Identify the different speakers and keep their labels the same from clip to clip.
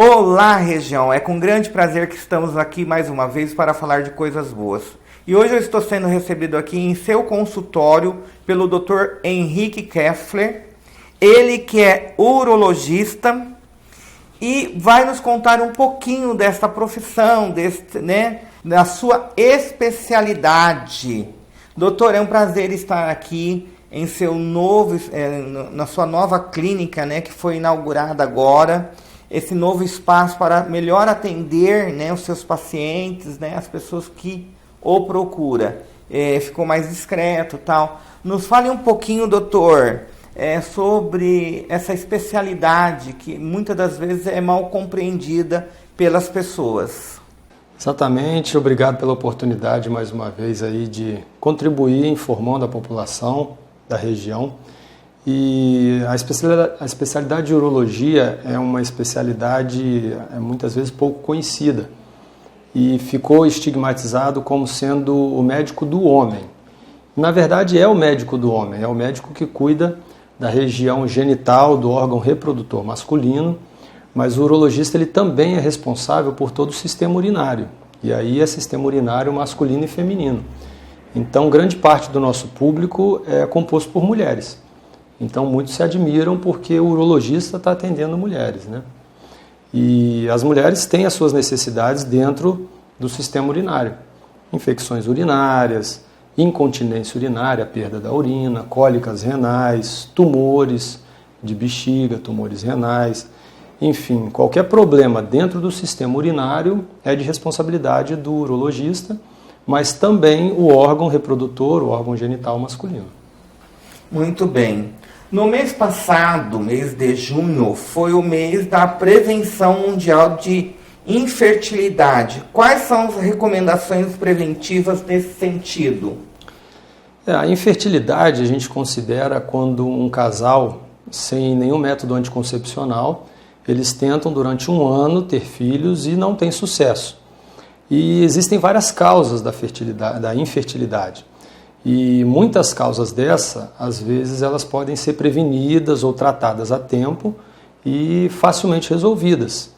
Speaker 1: Olá, região! É com grande prazer que estamos aqui mais uma vez para falar de coisas boas. E hoje eu estou sendo recebido aqui em seu consultório pelo Dr. Henrique Keffler, ele que é urologista e vai nos contar um pouquinho desta profissão, da sua especialidade. Doutor, é um prazer estar aqui em seu na sua nova clínica, que foi inaugurada agora. Esse novo espaço para melhor atender, os seus pacientes, as pessoas que o procuram. Ficou mais discreto e tal. Nos fale um pouquinho, doutor, sobre essa especialidade que muitas das vezes é mal compreendida pelas pessoas.
Speaker 2: Exatamente, obrigado pela oportunidade mais uma vez aí de contribuir informando a população da região. E a especialidade de urologia é uma especialidade muitas vezes pouco conhecida e ficou estigmatizado como sendo o médico do homem. Na verdade é o médico do homem, é o médico que cuida da região genital, do órgão reprodutor masculino, mas o urologista ele também é responsável por todo o sistema urinário, e aí é sistema urinário masculino e feminino. Então grande parte do nosso público é composto por mulheres. Então muitos se admiram porque o urologista está atendendo mulheres, E as mulheres têm as suas necessidades dentro do sistema urinário. Infecções urinárias, incontinência urinária, perda da urina, cólicas renais, tumores de bexiga, tumores renais. Enfim, qualquer problema dentro do sistema urinário é de responsabilidade do urologista, mas também o órgão reprodutor, o órgão genital masculino.
Speaker 1: Muito bem. No mês passado, mês de junho, foi o mês da Prevenção Mundial de Infertilidade. Quais são as recomendações preventivas nesse sentido?
Speaker 2: A infertilidade a gente considera quando um casal sem nenhum método anticoncepcional, eles tentam durante um ano ter filhos e não tem sucesso. E existem várias causas da infertilidade. E muitas causas dessa, às vezes, elas podem ser prevenidas ou tratadas a tempo e facilmente resolvidas.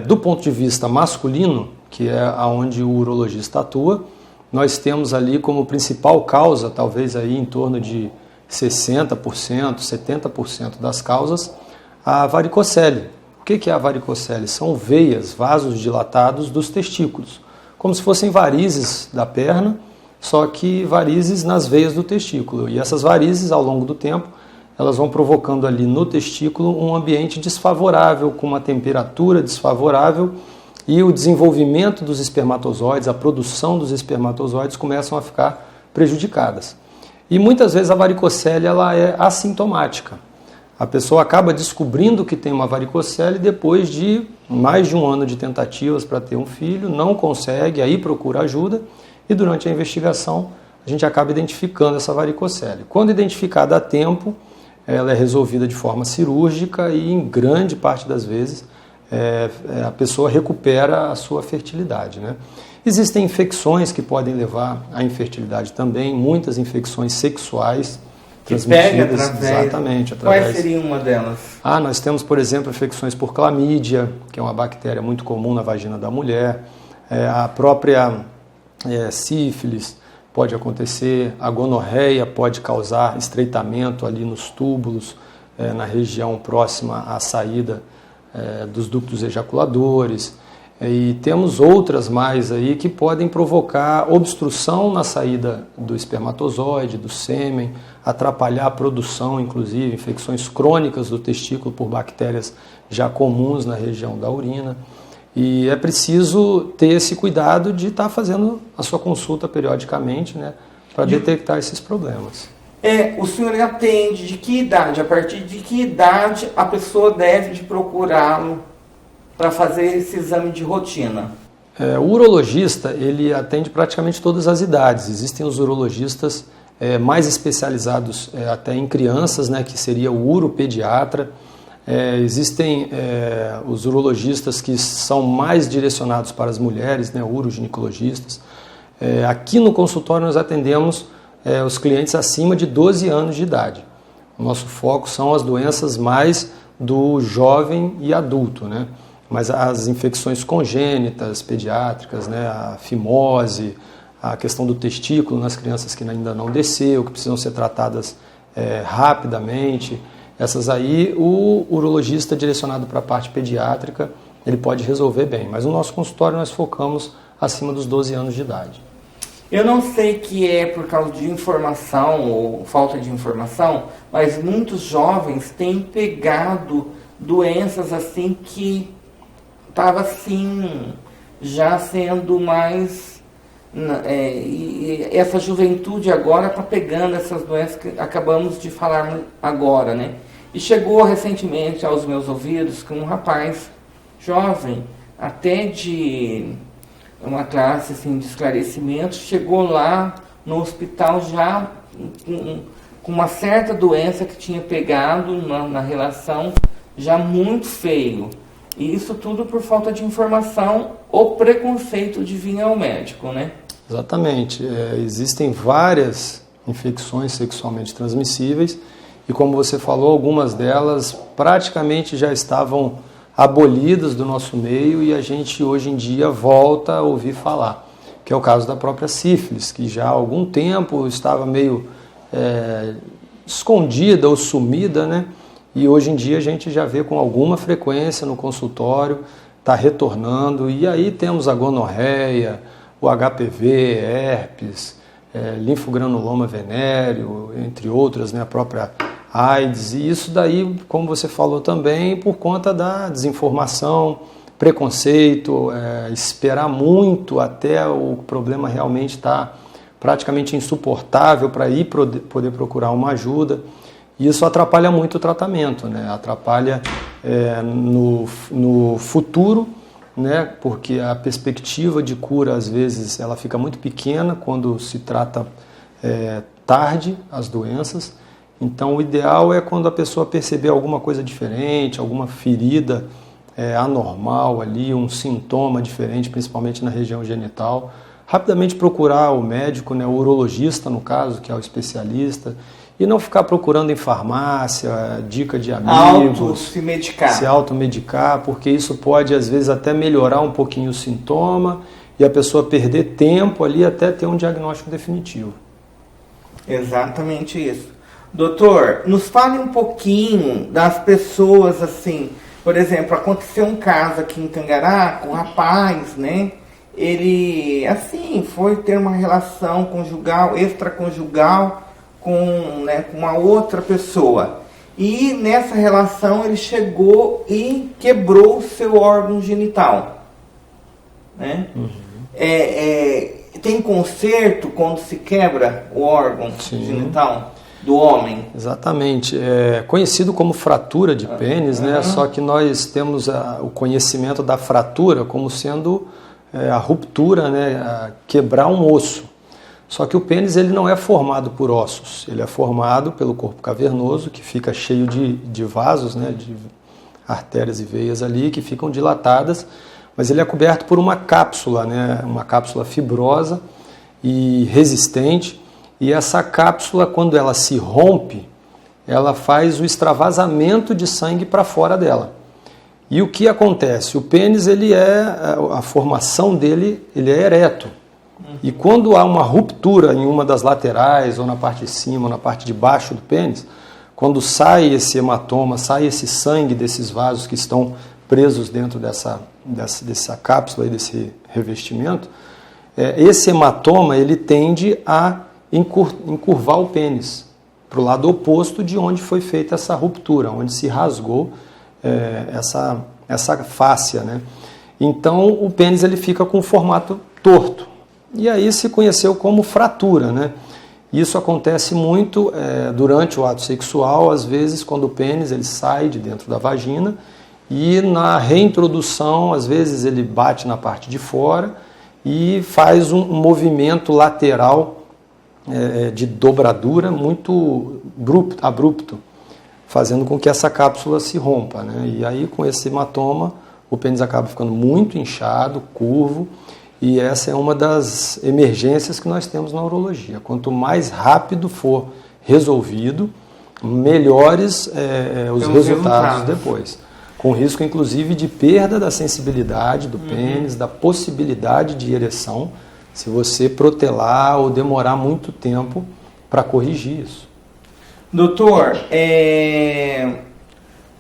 Speaker 2: Do ponto de vista masculino, que é onde o urologista atua, nós temos ali como principal causa, talvez aí em torno de 60%, 70% das causas, a varicocele. O que é a varicocele? São veias, vasos dilatados dos testículos, como se fossem varizes da perna, só que varizes nas veias do testículo. E essas varizes, ao longo do tempo, elas vão provocando ali no testículo um ambiente desfavorável, com uma temperatura desfavorável, e o desenvolvimento dos espermatozoides, a produção dos espermatozoides começam a ficar prejudicadas. E muitas vezes a varicocele ela é assintomática. A pessoa acaba descobrindo que tem uma varicocele depois de mais de um ano de tentativas para ter um filho, não consegue, aí procura ajuda, e durante a investigação a gente acaba identificando essa varicocele. Quando identificada a tempo, ela é resolvida de forma cirúrgica e em grande parte das vezes a pessoa recupera a sua fertilidade. Existem infecções que podem levar à infertilidade também, muitas infecções sexuais transmitidas. Exatamente.
Speaker 1: Qual seria uma delas?
Speaker 2: Nós temos, por exemplo, infecções por clamídia, que é uma bactéria muito comum na vagina da mulher, a própria sífilis pode acontecer, a gonorreia pode causar estreitamento ali nos túbulos, na região próxima à saída dos ductos ejaculadores, e temos outras mais aí que podem provocar obstrução na saída do espermatozoide, do sêmen, atrapalhar a produção, inclusive infecções crônicas do testículo por bactérias já comuns na região da urina. E é preciso ter esse cuidado de estar fazendo a sua consulta periodicamente, para detectar esses problemas.
Speaker 1: O senhor atende de que idade? A partir de que idade a pessoa deve de procurá-lo para fazer esse exame de rotina?
Speaker 2: O urologista ele atende praticamente todas as idades. Existem os urologistas mais especializados até em crianças, que seria o uropediatra. Existem os urologistas que são mais direcionados para as mulheres, uroginecologistas. Aqui no consultório nós atendemos os clientes acima de 12 anos de idade. O nosso foco são as doenças mais do jovem e adulto, Mas as infecções congênitas, pediátricas, né, a fimose, a questão do testículo nas crianças que ainda não desceu, que precisam ser tratadas rapidamente, essas aí o urologista direcionado para a parte pediátrica, ele pode resolver bem. Mas no nosso consultório nós focamos acima dos 12 anos de idade.
Speaker 1: Eu não sei que é por causa de informação ou falta de informação, mas muitos jovens têm pegado doenças assim que estava assim já sendo mais e essa juventude agora está pegando essas doenças que acabamos de falar agora, né? E chegou recentemente aos meus ouvidos que um rapaz jovem, até de uma classe assim, de esclarecimento, chegou lá no hospital já com uma certa doença que tinha pegado na relação já muito feio. E isso tudo por falta de informação ou preconceito de vir ao médico, né?
Speaker 2: Exatamente. Existem várias infecções sexualmente transmissíveis e, como você falou, algumas delas praticamente já estavam abolidas do nosso meio e a gente hoje em dia volta a ouvir falar, que é o caso da própria sífilis, que já há algum tempo estava meio escondida ou sumida, né? E hoje em dia a gente já vê com alguma frequência no consultório, está retornando, e aí temos a gonorreia, o HPV, herpes, linfogranuloma venéreo, entre outras, né, a própria AIDS, e isso daí, como você falou também, por conta da desinformação, preconceito, esperar muito até o problema realmente estar praticamente insuportável para ir poder procurar uma ajuda. E isso atrapalha muito o tratamento, né? Atrapalha no futuro, né? Porque a perspectiva de cura, às vezes, ela fica muito pequena quando se trata tarde as doenças. Então, o ideal é quando a pessoa perceber alguma coisa diferente, alguma ferida anormal ali, um sintoma diferente, principalmente na região genital, rapidamente procurar o médico, né? O urologista, no caso, que é o especialista, e não ficar procurando em farmácia, dica de amigos, se automedicar, porque isso pode, às vezes, até melhorar um pouquinho o sintoma e a pessoa perder tempo ali até ter um diagnóstico definitivo.
Speaker 1: Exatamente isso. Doutor, nos fale um pouquinho das pessoas, assim, por exemplo, aconteceu um caso aqui em Tangará com um rapaz, né? Ele, assim, foi ter uma relação conjugal, extraconjugal, com uma outra pessoa. E nessa relação ele chegou e quebrou o seu órgão genital. Né? Uhum. Tem conserto quando se quebra o órgão genital do homem?
Speaker 2: Exatamente. É conhecido como fratura de pênis, né? Só que nós temos o conhecimento da fratura como sendo a ruptura, né? Quebrar um osso. Só que o pênis ele não é formado por ossos, ele é formado pelo corpo cavernoso, que fica cheio de vasos, né, de artérias e veias ali, que ficam dilatadas, mas ele é coberto por uma cápsula, né, uma cápsula fibrosa e resistente, e essa cápsula, quando ela se rompe, ela faz o extravasamento de sangue para fora dela. E o que acontece? O pênis, a formação dele, ele é ereto. E quando há uma ruptura em uma das laterais, ou na parte de cima, ou na parte de baixo do pênis, quando sai esse hematoma, sai esse sangue desses vasos que estão presos dentro dessa cápsula e desse revestimento, esse hematoma ele tende a encurvar o pênis para o lado oposto de onde foi feita essa ruptura, onde se rasgou essa fáscia, né? Então o pênis ele fica com o formato torto. E aí se conheceu como fratura, né? Isso acontece muito durante o ato sexual, às vezes quando o pênis ele sai de dentro da vagina e na reintrodução, às vezes ele bate na parte de fora e faz um movimento lateral de dobradura muito abrupto, fazendo com que essa cápsula se rompa, né? E aí com esse hematoma o pênis acaba ficando muito inchado, curvo. E essa é uma das emergências que nós temos na urologia. Quanto mais rápido for resolvido, melhores os resultados depois. com risco inclusive de perda da sensibilidade do pênis, da possibilidade de ereção, se você protelar ou demorar muito tempo para corrigir isso.
Speaker 1: Doutor,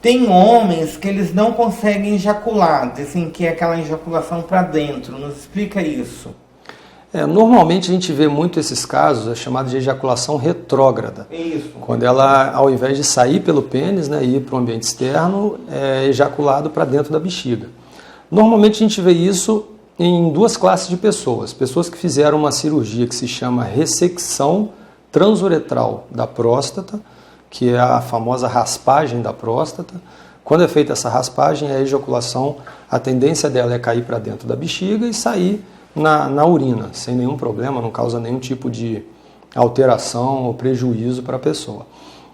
Speaker 1: tem homens que eles não conseguem ejacular, dizem que é aquela ejaculação para dentro. Nos explica isso.
Speaker 2: Normalmente a gente vê muito esses casos, é chamado de ejaculação retrógrada.
Speaker 1: Isso.
Speaker 2: Quando ela, ao invés de sair pelo pênis, né, ir para o ambiente externo, é ejaculado para dentro da bexiga. Normalmente a gente vê isso em duas classes de pessoas. Pessoas que fizeram uma cirurgia que se chama ressecção transuretral da próstata, que é a famosa raspagem da próstata. Quando é feita essa raspagem, a ejaculação, a tendência dela é cair para dentro da bexiga e sair na urina, sem nenhum problema, não causa nenhum tipo de alteração ou prejuízo para a pessoa.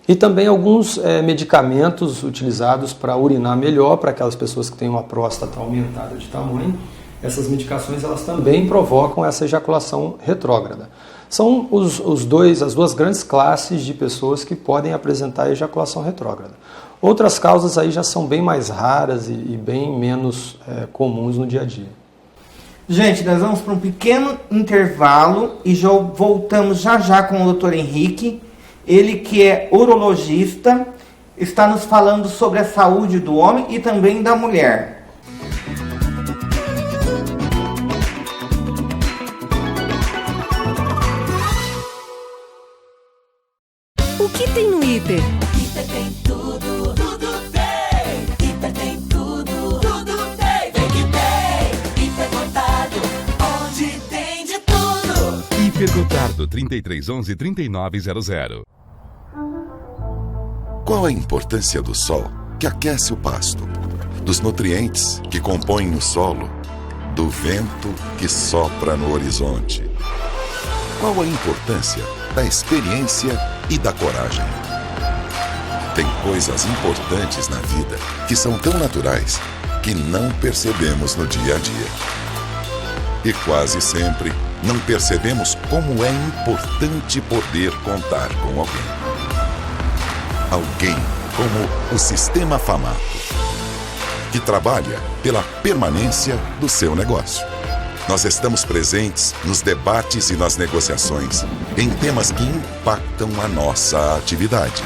Speaker 2: E também alguns medicamentos utilizados para urinar melhor, para aquelas pessoas que têm uma próstata aumentada de tamanho. Essas medicações elas também provocam essa ejaculação retrógrada. São as duas grandes classes de pessoas que podem apresentar ejaculação retrógrada. Outras causas aí já são bem mais raras e bem menos comuns no dia a dia.
Speaker 1: Gente, nós vamos para um pequeno intervalo e já voltamos já com o Dr. Henrique. Ele que é urologista, está nos falando sobre a saúde do homem e também da mulher.
Speaker 3: O que tem no Hiper?
Speaker 4: Hiper tem tudo, tudo tem. Hiper tem tudo, tudo tem. Tem que ter. Hiper Gotardo, onde tem de tudo.
Speaker 5: Hiper Gotardo, 3311-3900.
Speaker 6: Qual a importância do sol que aquece o pasto, dos nutrientes que compõem o solo, do vento que sopra no horizonte? Qual a importância da experiência e da coragem? Tem coisas importantes na vida que são tão naturais que não percebemos no dia a dia. E quase sempre não percebemos como é importante poder contar com alguém. Alguém como o Sistema Famato, que trabalha pela permanência do seu negócio. Nós estamos presentes nos debates e nas negociações em temas que impactam a nossa atividade.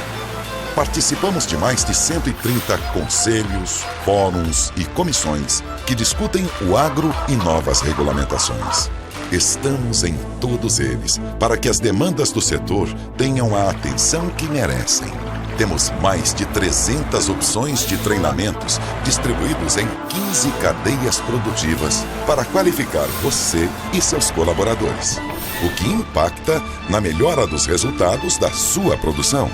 Speaker 6: Participamos de mais de 130 conselhos, fóruns e comissões que discutem o agro e novas regulamentações. Estamos em todos eles para que as demandas do setor tenham a atenção que merecem. Temos mais de 300 opções de treinamentos distribuídos em 15 cadeias produtivas para qualificar você e seus colaboradores, o que impacta na melhora dos resultados da sua produção.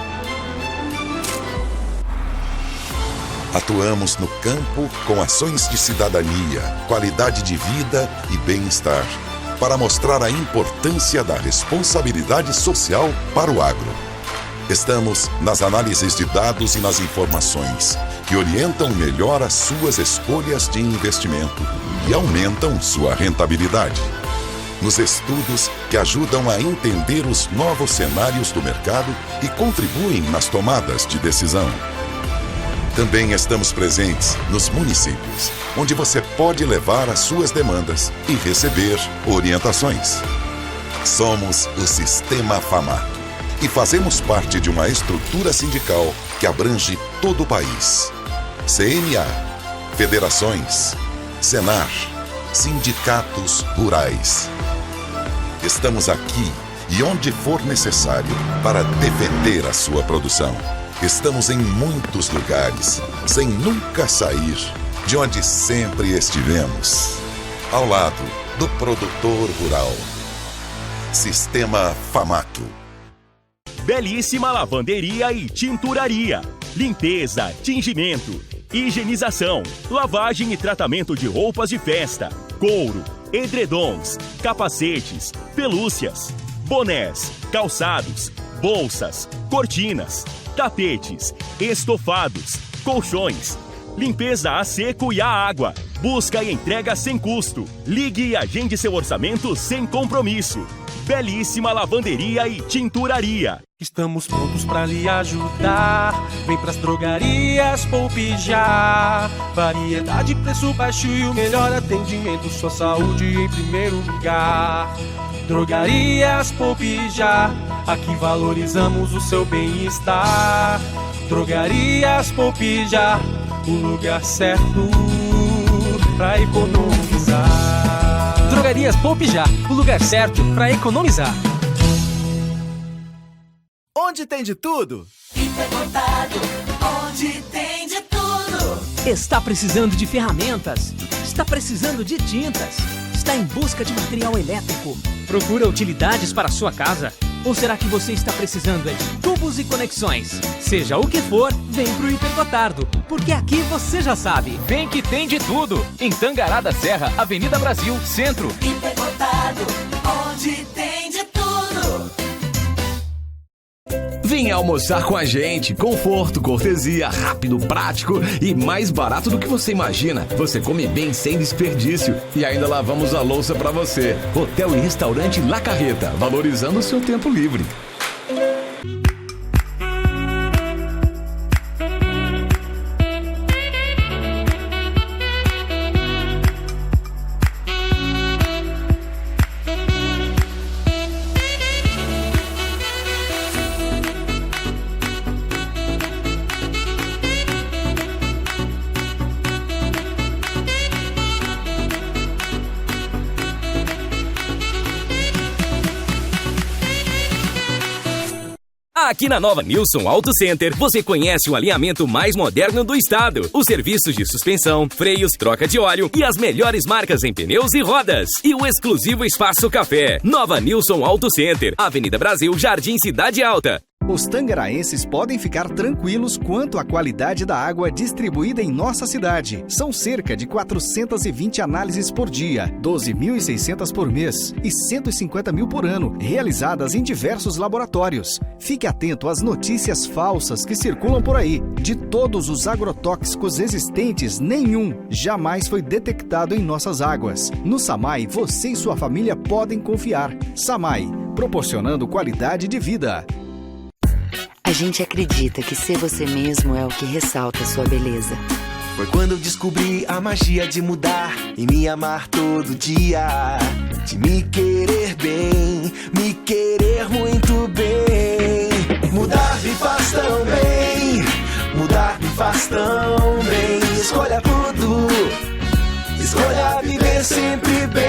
Speaker 6: Atuamos no campo com ações de cidadania, qualidade de vida e bem-estar, para mostrar a importância da responsabilidade social para o agro. Estamos nas análises de dados e nas informações, que orientam melhor as suas escolhas de investimento e aumentam sua rentabilidade. Nos estudos que ajudam a entender os novos cenários do mercado e contribuem nas tomadas de decisão. Também estamos presentes nos municípios, onde você pode levar as suas demandas e receber orientações. Somos o Sistema Famato e fazemos parte de uma estrutura sindical que abrange todo o país. CNA, federações, Senar, sindicatos rurais. Estamos aqui e onde for necessário para defender a sua produção. Estamos em muitos lugares, sem nunca sair de onde sempre estivemos. Ao lado do produtor rural. Sistema Famato.
Speaker 7: Belíssima lavanderia e tinturaria. Limpeza, tingimento, higienização, lavagem e tratamento de roupas de festa, couro, edredons, capacetes, pelúcias, bonés, calçados, bolsas, cortinas, tapetes, estofados, colchões. Limpeza a seco e a água. Busca e entrega sem custo. Ligue e agende seu orçamento sem compromisso. Belíssima lavanderia e tinturaria.
Speaker 5: Estamos prontos pra lhe ajudar. Vem pras drogarias Poupe Já. Variedade, preço baixo e o melhor atendimento. Sua saúde em primeiro lugar. Drogarias Poupe Já. Aqui valorizamos o seu bem-estar. Drogarias Poupe Já. O lugar certo pra economizar.
Speaker 8: Drogarias Poupe Já. O lugar certo pra economizar.
Speaker 9: Onde tem de tudo?
Speaker 4: Hipermercado, onde tem de tudo.
Speaker 8: Está precisando de ferramentas? Está precisando de tintas? Está em busca de material elétrico? Procura utilidades para a sua casa? Ou será que você está precisando de tubos e conexões? Seja o que for, vem pro Hipergotardo, porque aqui você já sabe.
Speaker 10: Vem que tem de tudo. Em Tangará da Serra, Avenida Brasil, Centro.
Speaker 4: Hipergotardo, onde tem de tudo.
Speaker 11: Venha almoçar com a gente. Conforto, cortesia, rápido, prático e mais barato do que você imagina. Você come bem sem desperdício e ainda lavamos a louça pra você. Hotel e Restaurante La Carreta, valorizando o seu tempo livre.
Speaker 7: Aqui na Nova Nilson Auto Center, você conhece o alinhamento mais moderno do estado. Os serviços de suspensão, freios, troca de óleo e as melhores marcas em pneus e rodas. E o exclusivo Espaço Café. Nova Nilson Auto Center, Avenida Brasil, Jardim Cidade Alta.
Speaker 9: Os tangaraenses podem ficar tranquilos quanto à qualidade da água distribuída em nossa cidade. São cerca de 420 análises por dia, 12.600 por mês e 150 mil por ano, realizadas em diversos laboratórios. Fique atento às notícias falsas que circulam por aí. De todos os agrotóxicos existentes, nenhum jamais foi detectado em nossas águas. No SAMAI, você e sua família podem confiar. SAMAI, proporcionando qualidade de vida.
Speaker 12: A gente acredita que ser você mesmo é o que ressalta sua beleza.
Speaker 13: Foi quando eu descobri a magia de mudar e me amar todo dia. De me querer bem, me querer muito bem. Mudar me faz tão bem, mudar me faz tão bem. Escolha tudo, escolha viver sempre bem.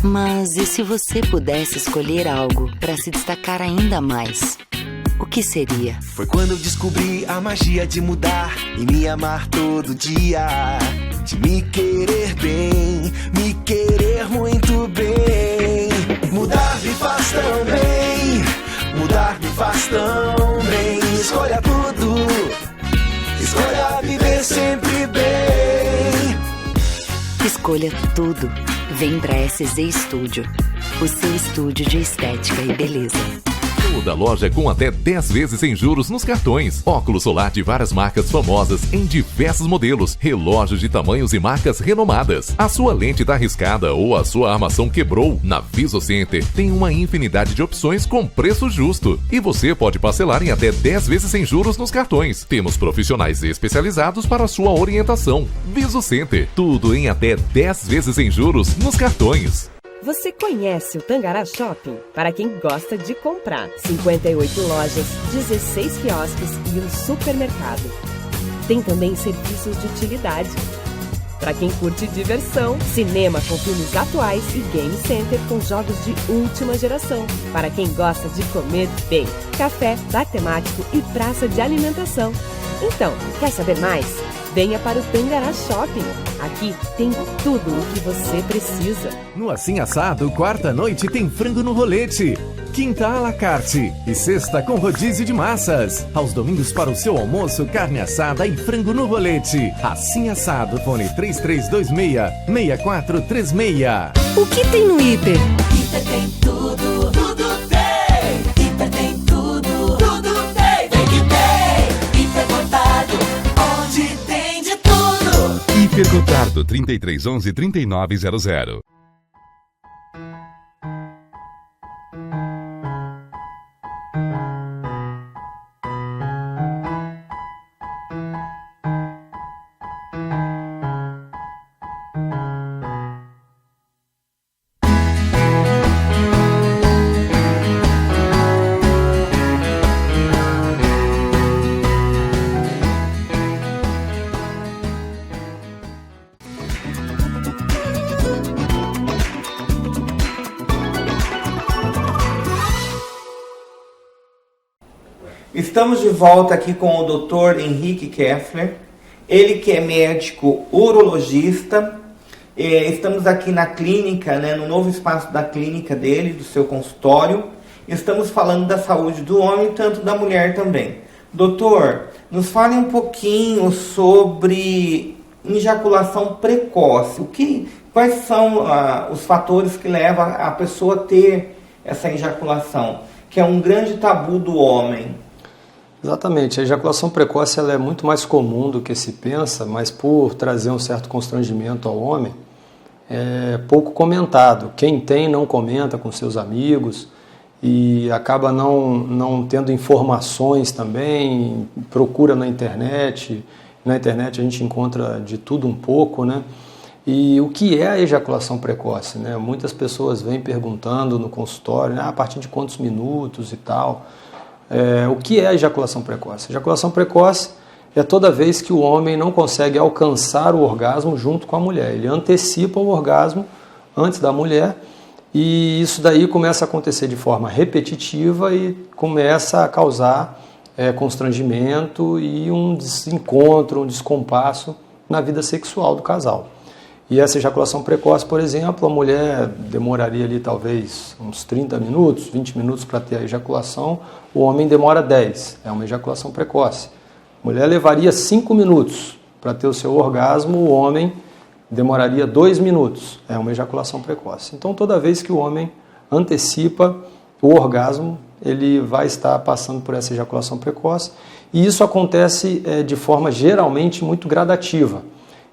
Speaker 12: Mas e se você pudesse escolher algo para se destacar ainda mais? O que seria?
Speaker 13: Foi quando eu descobri a magia de mudar e me amar todo dia. De me querer bem, me querer muito bem. Mudar me faz tão bem, mudar me faz tão bem. Escolha tudo, escolha viver sempre bem.
Speaker 12: Escolha tudo. Vem pra SZ Studio, o seu estúdio de estética e beleza.
Speaker 14: Toda loja com até 10 vezes sem juros nos cartões. Óculos solar de várias marcas famosas em diversos modelos. Relógios de tamanhos e marcas renomadas. A sua lente tá arriscada ou a sua armação quebrou? Na Viso Center tem uma infinidade de opções com preço justo. E você pode parcelar em até 10 vezes sem juros nos cartões. Temos profissionais especializados para a sua orientação. Viso Center. Tudo em até 10 vezes sem juros nos cartões.
Speaker 15: Você conhece o Tangará Shopping? Para quem gosta de comprar. 58 lojas, 16 quiosques e um supermercado. Tem também serviços de utilidade. Para quem curte diversão, cinema com filmes atuais e game center com jogos de última geração. Para quem gosta de comer bem, café, bar temático e praça de alimentação. Então, quer saber mais? Venha para o Tangará Shopping. Aqui tem tudo o que você precisa.
Speaker 16: No Assim Assado, quarta noite tem frango no rolete. Quinta à la carte e sexta com rodízio de massas. Aos domingos para o seu almoço, carne assada e frango no rolete. Assim Assado, fone 3326-6436.
Speaker 3: O que tem no Hiper?
Speaker 4: Hiper tem tudo, tudo tem. Hiper tem tudo, tudo tem. Tem que ter. Hiper Gotardo, onde tem de tudo.
Speaker 17: Hiper Gotardo, 3311-3900.
Speaker 1: Estamos de volta aqui com o Dr. Henrique Keffler, ele que é médico urologista. Estamos aqui na clínica, né, no novo espaço da clínica dele, do seu consultório. Estamos falando da saúde do homem e tanto da mulher também. Doutor, nos fale um pouquinho sobre ejaculação precoce. Quais são os fatores que levam a pessoa a ter essa ejaculação, que é um grande tabu do homem?
Speaker 2: Exatamente, a ejaculação precoce ela é muito mais comum do que se pensa, mas por trazer um certo constrangimento ao homem, é pouco comentado. Quem tem não comenta com seus amigos e acaba não tendo informações também, procura na internet. Na internet a gente encontra de tudo um pouco, né? E o que é a ejaculação precoce, né? Muitas pessoas vêm perguntando no consultório, a partir de quantos minutos e tal. O que é a ejaculação precoce? A ejaculação precoce é toda vez que o homem não consegue alcançar o orgasmo junto com a mulher. Ele antecipa o orgasmo antes da mulher e isso daí começa a acontecer de forma repetitiva e começa a causar constrangimento e um desencontro, um descompasso na vida sexual do casal. E essa ejaculação precoce, por exemplo, a mulher demoraria ali talvez uns 30 minutos, 20 minutos para ter a ejaculação, o homem demora 10, é uma ejaculação precoce. A mulher levaria 5 minutos para ter o seu orgasmo, o homem demoraria 2 minutos, é uma ejaculação precoce. Então toda vez que o homem antecipa o orgasmo, ele vai estar passando por essa ejaculação precoce e isso acontece de forma geralmente muito gradativa.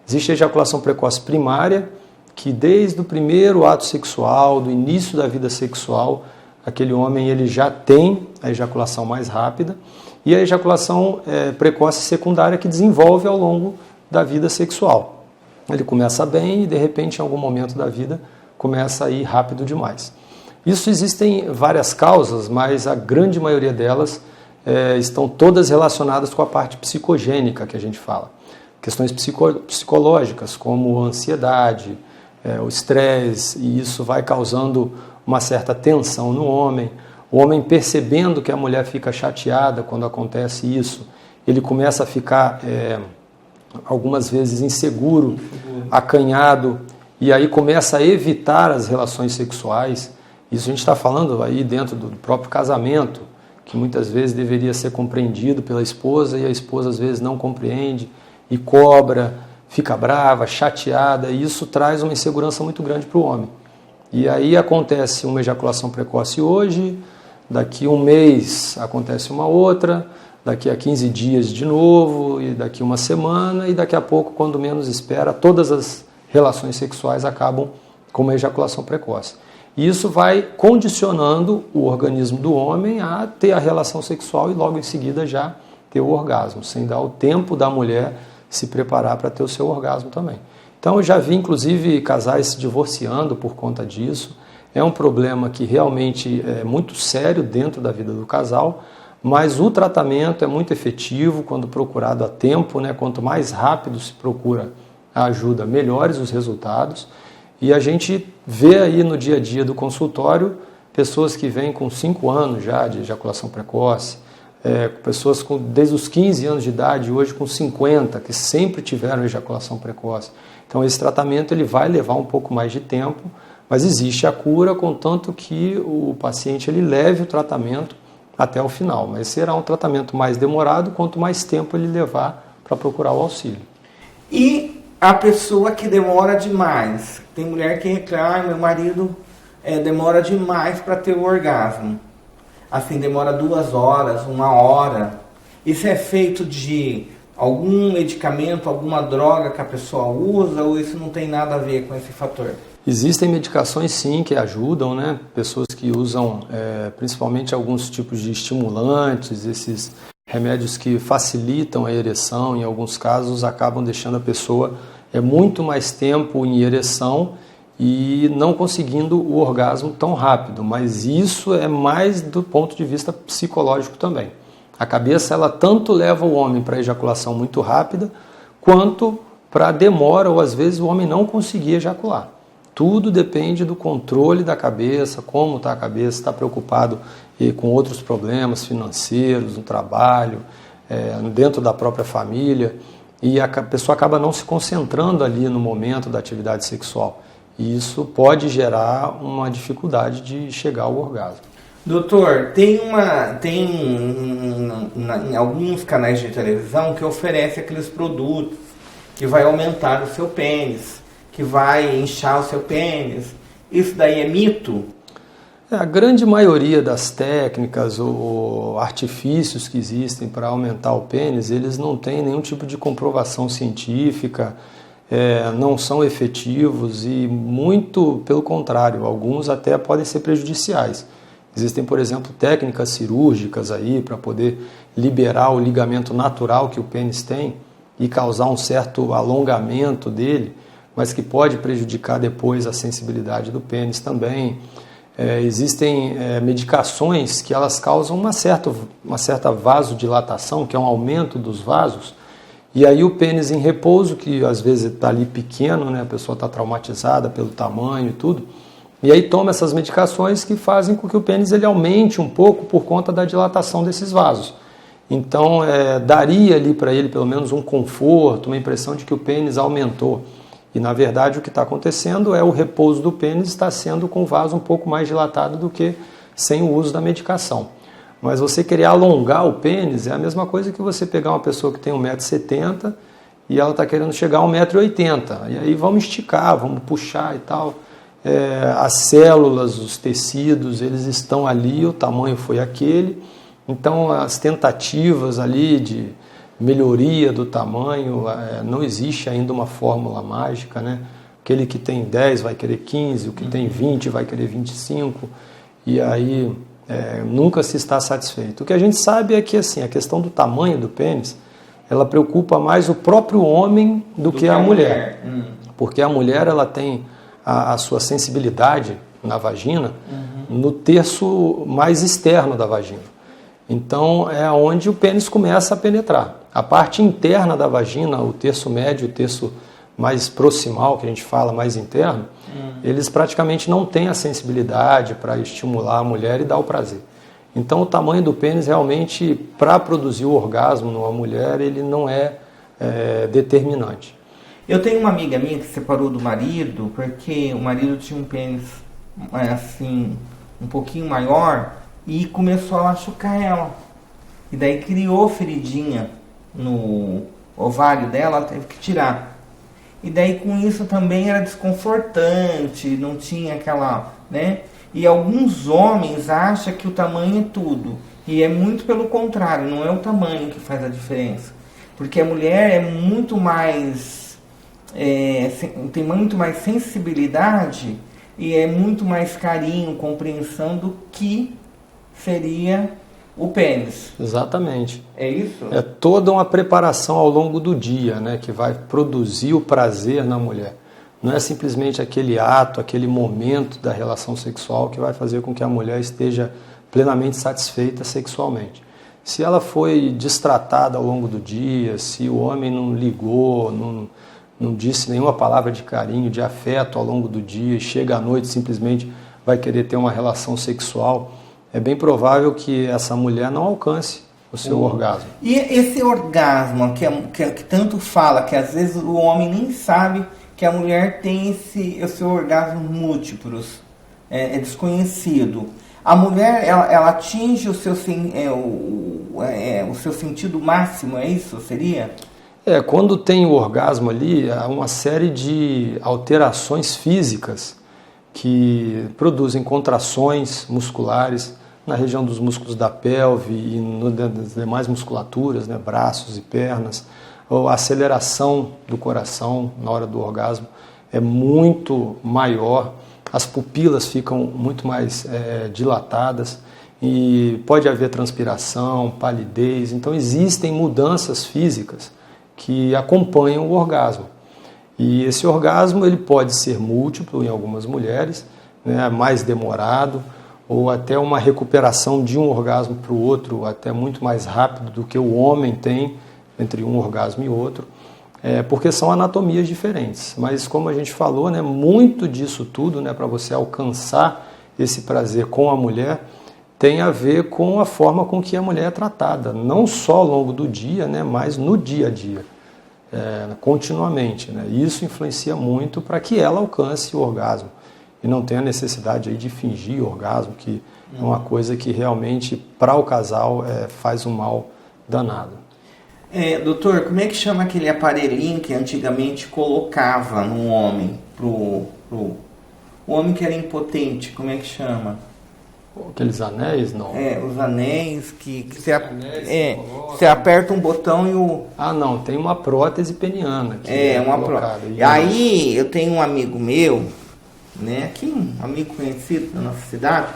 Speaker 2: Existe a ejaculação precoce primária, que desde o primeiro ato sexual, do início da vida sexual, aquele homem ele já tem a ejaculação mais rápida, e a ejaculação precoce secundária que desenvolve ao longo da vida sexual. Ele começa bem e de repente em algum momento da vida começa a ir rápido demais. Isso existem várias causas, mas a grande maioria delas estão todas relacionadas com a parte psicogênica que a gente fala. Questões psicológicas, como a ansiedade, o estresse, e isso vai causando uma certa tensão no homem. O homem percebendo que a mulher fica chateada quando acontece isso, ele começa a ficar algumas vezes inseguro, acanhado, e aí começa a evitar as relações sexuais. Isso a gente está falando aí dentro do próprio casamento, que muitas vezes deveria ser compreendido pela esposa e a esposa às vezes não compreende e cobra, fica brava, chateada, e isso traz uma insegurança muito grande para o homem. E aí acontece uma ejaculação precoce hoje, daqui um mês acontece uma outra, daqui a 15 dias de novo, e daqui uma semana, e daqui a pouco, quando menos espera, todas as relações sexuais acabam com uma ejaculação precoce. E isso vai condicionando o organismo do homem a ter a relação sexual e logo em seguida já ter o orgasmo, sem dar o tempo da mulher se preparar para ter o seu orgasmo também. Então eu já vi inclusive casais se divorciando por conta disso. É um problema que realmente é muito sério dentro da vida do casal, mas o tratamento é muito efetivo quando procurado a tempo, né? Quanto mais rápido se procura a ajuda, melhores os resultados. E a gente vê aí no dia a dia do consultório pessoas que vêm com 5 anos já de ejaculação precoce, pessoas desde os 15 anos de idade, hoje com 50, que sempre tiveram ejaculação precoce. Então esse tratamento ele vai levar um pouco mais de tempo, mas existe a cura, contanto que o paciente ele leve o tratamento até o final. Mas será um tratamento mais demorado, quanto mais tempo ele levar para procurar o auxílio.
Speaker 1: E a pessoa que demora demais? Tem mulher que reclama, meu marido demora demais para ter o orgasmo. Assim, demora 2 horas, 1 hora. Isso é feito de algum medicamento, alguma droga que a pessoa usa, ou isso não tem nada a ver com esse fator?
Speaker 2: Existem medicações sim que ajudam, né? Pessoas que usam principalmente alguns tipos de estimulantes, esses remédios que facilitam a ereção, em alguns casos acabam deixando a pessoa muito mais tempo em ereção e não conseguindo o orgasmo tão rápido, mas isso é mais do ponto de vista psicológico também. A cabeça ela tanto leva o homem para a ejaculação muito rápida, quanto para a demora ou às vezes o homem não conseguir ejacular. tudo depende do controle da cabeça, como está a cabeça, está preocupado com outros problemas financeiros, no trabalho, dentro da própria família, e a pessoa acaba não se concentrando ali no momento da atividade sexual. E isso pode gerar uma dificuldade de chegar ao orgasmo.
Speaker 1: Doutor, tem em alguns canais de televisão que oferece aqueles produtos que vai aumentar o seu pênis, que vai inchar o seu pênis. Isso daí é mito?
Speaker 2: A grande maioria das técnicas ou artifícios que existem para aumentar o pênis, eles não têm nenhum tipo de comprovação científica, não são efetivos e muito pelo contrário, alguns até podem ser prejudiciais. Existem, por exemplo, técnicas cirúrgicas aí para poder liberar o ligamento natural que o pênis tem e causar um certo alongamento dele, mas que pode prejudicar depois a sensibilidade do pênis também. Existem medicações que elas causam uma certa vasodilatação, que é um aumento dos vasos, e aí o pênis em repouso, que às vezes está ali pequeno, né, a pessoa está traumatizada pelo tamanho e tudo, e aí toma essas medicações que fazem com que o pênis ele aumente um pouco por conta da dilatação desses vasos. Então daria ali para ele pelo menos um conforto, uma impressão de que o pênis aumentou. E na verdade o que está acontecendo é o repouso do pênis está sendo com o vaso um pouco mais dilatado do que sem o uso da medicação. Mas você querer alongar o pênis é a mesma coisa que você pegar uma pessoa que tem 1,70 m e ela está querendo chegar a 1,80 m. E aí vamos esticar, vamos puxar e tal. As células, os tecidos, eles estão ali, o tamanho foi aquele. Então as tentativas ali de melhoria do tamanho, não existe ainda uma fórmula mágica, né? Aquele que tem 10 vai querer 15, o que tem 20 vai querer 25, e aí nunca se está satisfeito. O que a gente sabe é que assim, a questão do tamanho do pênis, ela preocupa mais o próprio homem do que a mulher. Porque a mulher ela tem a sua sensibilidade na vagina no terço mais externo da vagina. Então é onde o pênis começa a penetrar. A parte interna da vagina, o terço médio, o terço mais proximal, que a gente fala mais interno, eles praticamente não têm a sensibilidade para estimular a mulher e dar o prazer. Então o tamanho do pênis realmente, para produzir o orgasmo numa mulher, ele não é determinante.
Speaker 1: Eu tenho uma amiga minha que se separou do marido porque o marido tinha um pênis assim, um pouquinho maior e começou a machucar ela. E daí criou feridinha no ovário dela, ela teve que tirar. E daí com isso também era desconfortante, não tinha aquela, né? E alguns homens acham que o tamanho é tudo. E é muito pelo contrário, não é o tamanho que faz a diferença. Porque a mulher é muito mais, tem muito mais sensibilidade e é muito mais carinho, compreensão do que seria o pênis.
Speaker 2: Exatamente.
Speaker 1: É isso?
Speaker 2: É toda uma preparação ao longo do dia, né, que vai produzir o prazer na mulher. Não é simplesmente aquele ato, aquele momento da relação sexual que vai fazer com que a mulher esteja plenamente satisfeita sexualmente. Se ela foi destratada ao longo do dia, se o homem não ligou, não disse nenhuma palavra de carinho, de afeto ao longo do dia, e chega à noite simplesmente vai querer ter uma relação sexual, é bem provável que essa mulher não alcance o seu orgasmo. E
Speaker 1: esse orgasmo que tanto fala, que às vezes o homem nem sabe que a mulher tem esse orgasmo múltiplos, é desconhecido. A mulher, ela atinge o seu sentido máximo, é isso? Seria?
Speaker 2: Quando tem o orgasmo ali, há uma série de alterações físicas que produzem contrações musculares na região dos músculos da pelve e nas demais musculaturas, né, braços e pernas. Ou a aceleração do coração na hora do orgasmo é muito maior, as pupilas ficam muito mais dilatadas e pode haver transpiração, palidez. Então existem mudanças físicas que acompanham o orgasmo. E esse orgasmo ele pode ser múltiplo em algumas mulheres, né, mais demorado, ou até uma recuperação de um orgasmo para o outro até muito mais rápido do que o homem tem entre um orgasmo e outro. porque são anatomias diferentes. Mas como a gente falou, né, muito disso tudo, né, para você alcançar esse prazer com a mulher, tem a ver com a forma com que a mulher é tratada, não só ao longo do dia, né, mas no dia a dia, continuamente, né? Isso influencia muito para que ela alcance o orgasmo e não tenha necessidade aí de fingir orgasmo, que é uma coisa que realmente para o casal faz um mal danado.
Speaker 1: Doutor, como é que chama aquele aparelhinho que antigamente colocava no homem, pro o homem que era impotente, como é que chama?
Speaker 2: Aqueles anéis, não?
Speaker 1: Os anéis que você aperta um botão e o...
Speaker 2: Ah, não, tem uma prótese peniana.
Speaker 1: Uma prótese. Aí eu tenho um amigo meu, né, aqui um amigo conhecido da nossa cidade,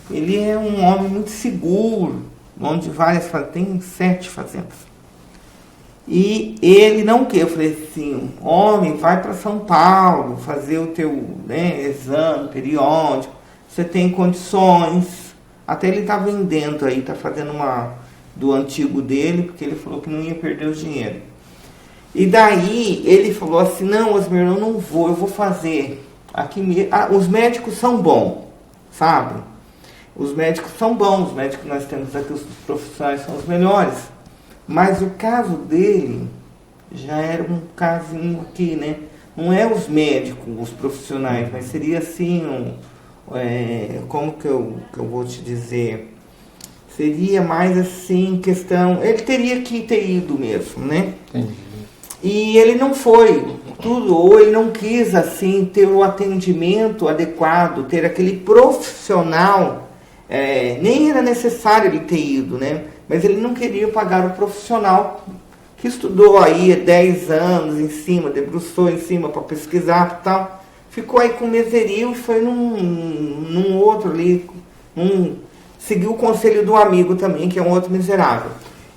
Speaker 1: ele é um homem muito seguro, onde várias fazendas, tem 7 fazendas. E ele não quer, eu falei assim, homem, vai para São Paulo fazer o teu, né, exame periódico, você tem condições. Até ele está vendendo aí, está fazendo uma do antigo dele, porque ele falou que não ia perder o dinheiro. E daí ele falou assim, não, Osmir, eu não vou, eu vou fazer. Aqui, os médicos são bons, sabe? Os médicos são bons, os médicos que nós temos aqui, os profissionais são os melhores. Mas o caso dele já era um casinho aqui, né? Não é os médicos, os profissionais, mas seria assim, como que eu vou te dizer? Seria mais assim, questão... Ele teria que ter ido mesmo, né?
Speaker 2: Entendi.
Speaker 1: E ele não foi, ou ele não quis, assim, ter o atendimento adequado, ter aquele profissional, nem era necessário ele ter ido, né? Mas ele não queria pagar o profissional que estudou aí 10 anos em cima, debruçou em cima para pesquisar e tal. Ficou aí com miserio e foi num outro ali, seguiu o conselho do amigo também, que é um outro miserável.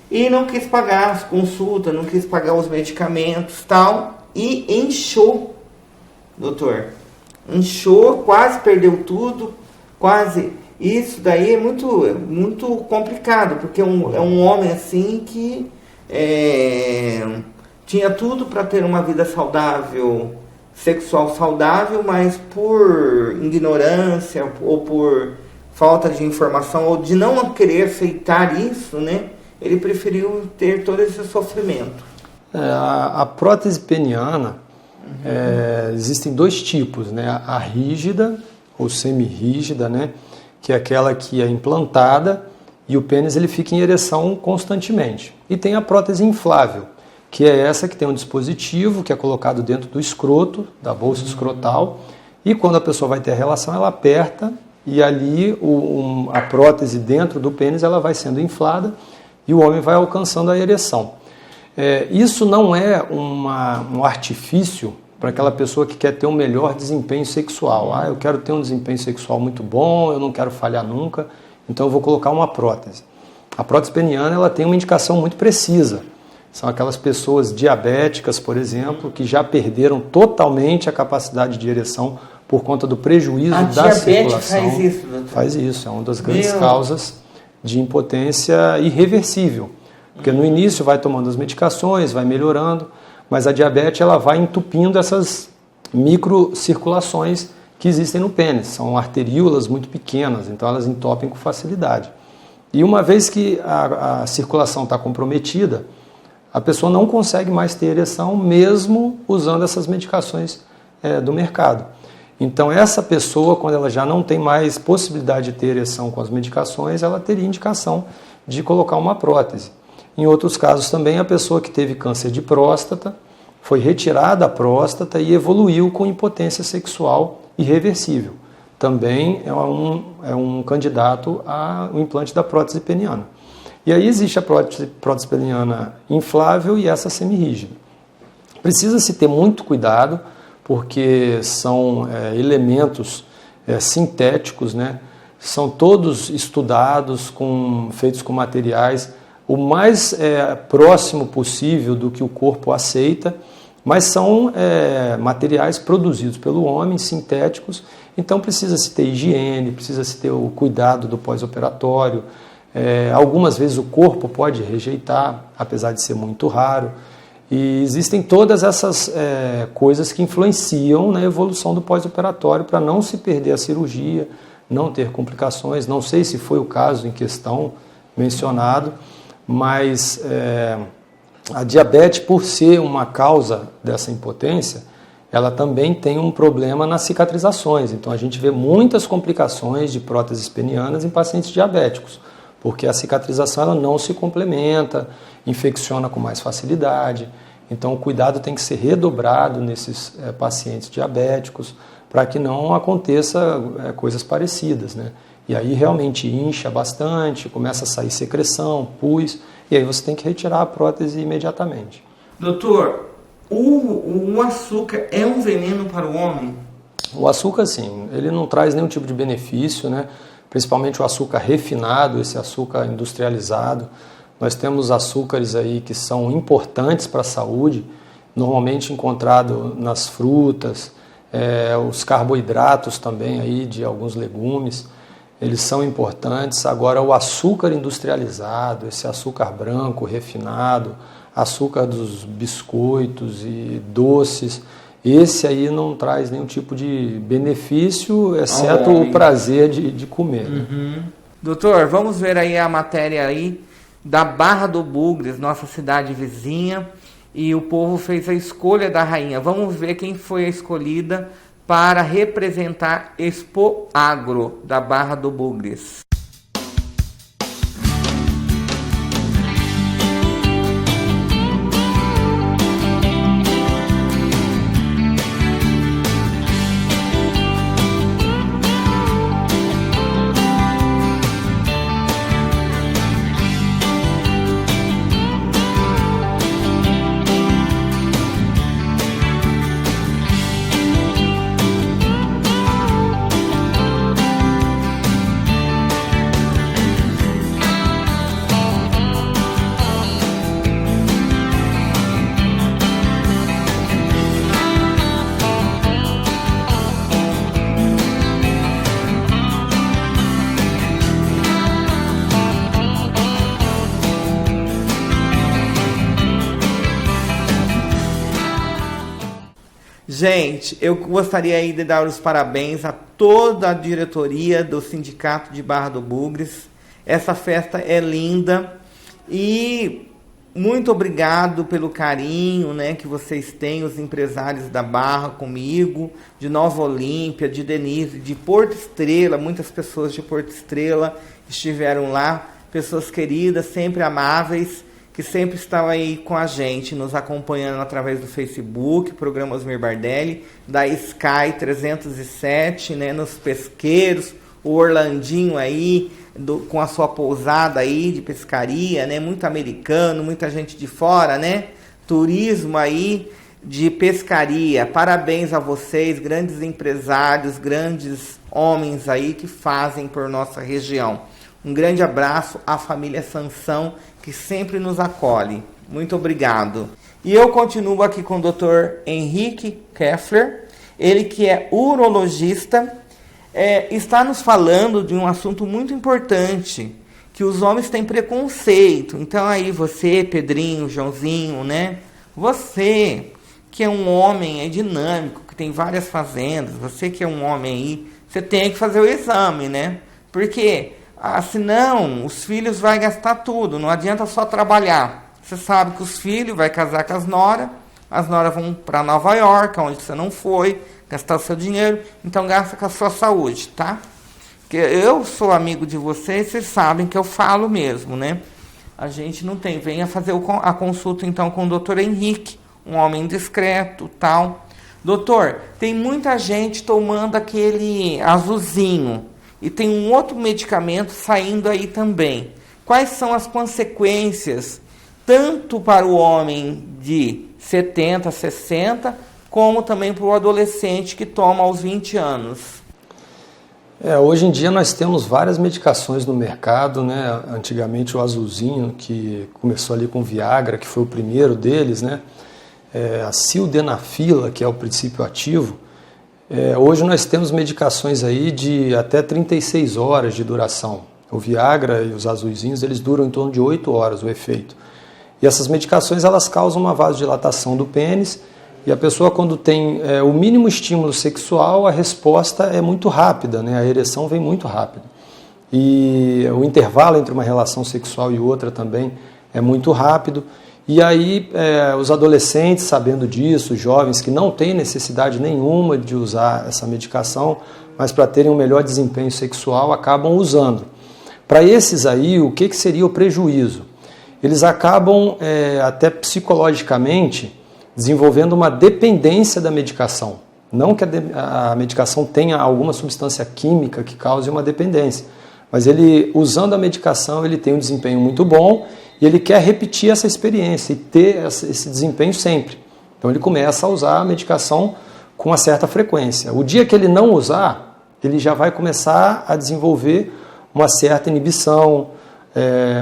Speaker 1: E não quis pagar as consultas, não quis pagar os medicamentos e tal. E inchou, doutor. Inchou, quase perdeu tudo, quase... Isso daí é muito complicado, porque é um homem assim que tinha tudo para ter uma vida saudável, sexual saudável, mas por ignorância ou por falta de informação ou de não querer aceitar isso, né? Ele preferiu ter todo esse sofrimento.
Speaker 2: A prótese peniana, existem 2 tipos, né? A rígida ou semi-rígida, né? Que é aquela que é implantada e o pênis ele fica em ereção constantemente. E tem a prótese inflável, que é essa que tem um dispositivo que é colocado dentro do escroto, da bolsa escrotal, e quando a pessoa vai ter a relação, ela aperta e ali a prótese dentro do pênis ela vai sendo inflada e o homem vai alcançando a ereção. Isso não é um artifício para aquela pessoa que quer ter um melhor desempenho sexual. Eu quero ter um desempenho sexual muito bom, eu não quero falhar nunca, então eu vou colocar uma prótese. A prótese peniana ela tem uma indicação muito precisa. São aquelas pessoas diabéticas, por exemplo, que já perderam totalmente a capacidade de ereção por conta do prejuízo da circulação.
Speaker 1: Faz isso, doutor?
Speaker 2: Faz isso, é uma das grandes causas de impotência irreversível. Porque no início vai tomando as medicações, vai melhorando, mas a diabetes ela vai entupindo essas microcirculações que existem no pênis. São arteríolas muito pequenas, então elas entopem com facilidade. E uma vez que a circulação está comprometida, a pessoa não consegue mais ter ereção, mesmo usando essas medicações do mercado. Então essa pessoa, quando ela já não tem mais possibilidade de ter ereção com as medicações, ela teria indicação de colocar uma prótese. Em outros casos também, a pessoa que teve câncer de próstata, foi retirada a próstata e evoluiu com impotência sexual irreversível. Também é um candidato ao implante da prótese peniana. E aí existe a prótese peniana inflável e essa semirrígida. Precisa-se ter muito cuidado, porque são elementos sintéticos, né? São todos estudados, feitos com materiais o mais próximo possível do que o corpo aceita, mas são materiais produzidos pelo homem, sintéticos, então precisa-se ter higiene, precisa-se ter o cuidado do pós-operatório. Algumas vezes o corpo pode rejeitar, apesar de ser muito raro. E existem todas essas coisas que influenciam na evolução do pós-operatório para não se perder a cirurgia, não ter complicações. Não sei se foi o caso em questão mencionado, mas a diabetes, por ser uma causa dessa impotência, ela também tem um problema nas cicatrizações. Então a gente vê muitas complicações de próteses penianas em pacientes diabéticos, porque a cicatrização ela não se complementa, infecciona com mais facilidade. Então o cuidado tem que ser redobrado nesses pacientes diabéticos para que não aconteça coisas parecidas, né? E aí realmente incha bastante, começa a sair secreção, pus, e aí você tem que retirar a prótese imediatamente.
Speaker 1: Doutor, o açúcar é um veneno para o homem?
Speaker 2: O açúcar, sim, ele não traz nenhum tipo de benefício, né? Principalmente o açúcar refinado, esse açúcar industrializado. Nós temos açúcares aí que são importantes para a saúde, normalmente encontrado nas frutas, os carboidratos também aí de alguns legumes, eles são importantes. Agora o açúcar industrializado, esse açúcar branco refinado, açúcar dos biscoitos e doces, esse aí não traz nenhum tipo de benefício, exceto o prazer de comer.
Speaker 1: Uhum. Doutor, vamos ver aí a matéria aí da Barra do Bugres, nossa cidade vizinha, e o povo fez a escolha da rainha. Vamos ver quem foi a escolhida para representar Expo Agro da Barra do Bugres. Gente, eu gostaria aí de dar os parabéns a toda a diretoria do Sindicato de Barra do Bugres. Essa festa é linda e muito obrigado pelo carinho, né, que vocês têm, os empresários da Barra comigo, de Nova Olímpia, de Denise, de Porto Estrela. Muitas pessoas de Porto Estrela estiveram lá, pessoas queridas, sempre amáveis, que sempre estão aí com a gente, nos acompanhando através do Facebook, programa Osmir Bardelli, da Sky 307, né, nos pesqueiros, o Orlandinho aí, com a sua pousada aí de pescaria, né, muito americano, muita gente de fora, né, turismo aí de pescaria. Parabéns a vocês, grandes empresários, grandes homens aí que fazem por nossa região. Um grande abraço à família Sansão, que sempre nos acolhe. Muito obrigado. E eu continuo aqui com o Dr. Henrique Keffler, ele que é urologista, está nos falando de um assunto muito importante, que os homens têm preconceito. Então aí você, Pedrinho, Joãozinho, né? Você que é um homem dinâmico, que tem várias fazendas, você que é um homem aí, você tem que fazer o exame, né? Porque senão os filhos vão gastar tudo, não adianta só trabalhar. Você sabe que os filhos vão casar com as noras vão para Nova York, onde você não foi, gastar o seu dinheiro, então gasta com a sua saúde, tá? Porque eu sou amigo de vocês, vocês sabem que eu falo mesmo, né? A gente não tem, venha fazer a consulta então com o Dr. Henrique, um homem discreto, tal. Doutor, tem muita gente tomando aquele azulzinho, e tem um outro medicamento saindo aí também. Quais são as consequências, tanto para o homem de 70, 60, como também para o adolescente que toma aos 20 anos?
Speaker 2: Hoje em dia nós temos várias medicações no mercado, né? Antigamente o azulzinho, que começou ali com Viagra, que foi o primeiro deles, né? A sildenafila, que é o princípio ativo. Hoje nós temos medicações aí de até 36 horas de duração. O Viagra e os azulzinhos, eles duram em torno de 8 horas o efeito. E essas medicações elas causam uma vasodilatação do pênis, e a pessoa, quando tem o mínimo estímulo sexual, a resposta é muito rápida, né? A ereção vem muito rápido. E o intervalo entre uma relação sexual e outra também é muito rápido. E aí os adolescentes, sabendo disso, os jovens que não têm necessidade nenhuma de usar essa medicação, mas para terem um melhor desempenho sexual, acabam usando. Para esses aí, o que seria o prejuízo? Eles acabam até psicologicamente desenvolvendo uma dependência da medicação. Não que a medicação tenha alguma substância química que cause uma dependência, mas ele, usando a medicação, ele tem um desempenho muito bom e ele quer repetir essa experiência e ter esse desempenho sempre. Então ele começa a usar a medicação com uma certa frequência. O dia que ele não usar, ele já vai começar a desenvolver uma certa inibição,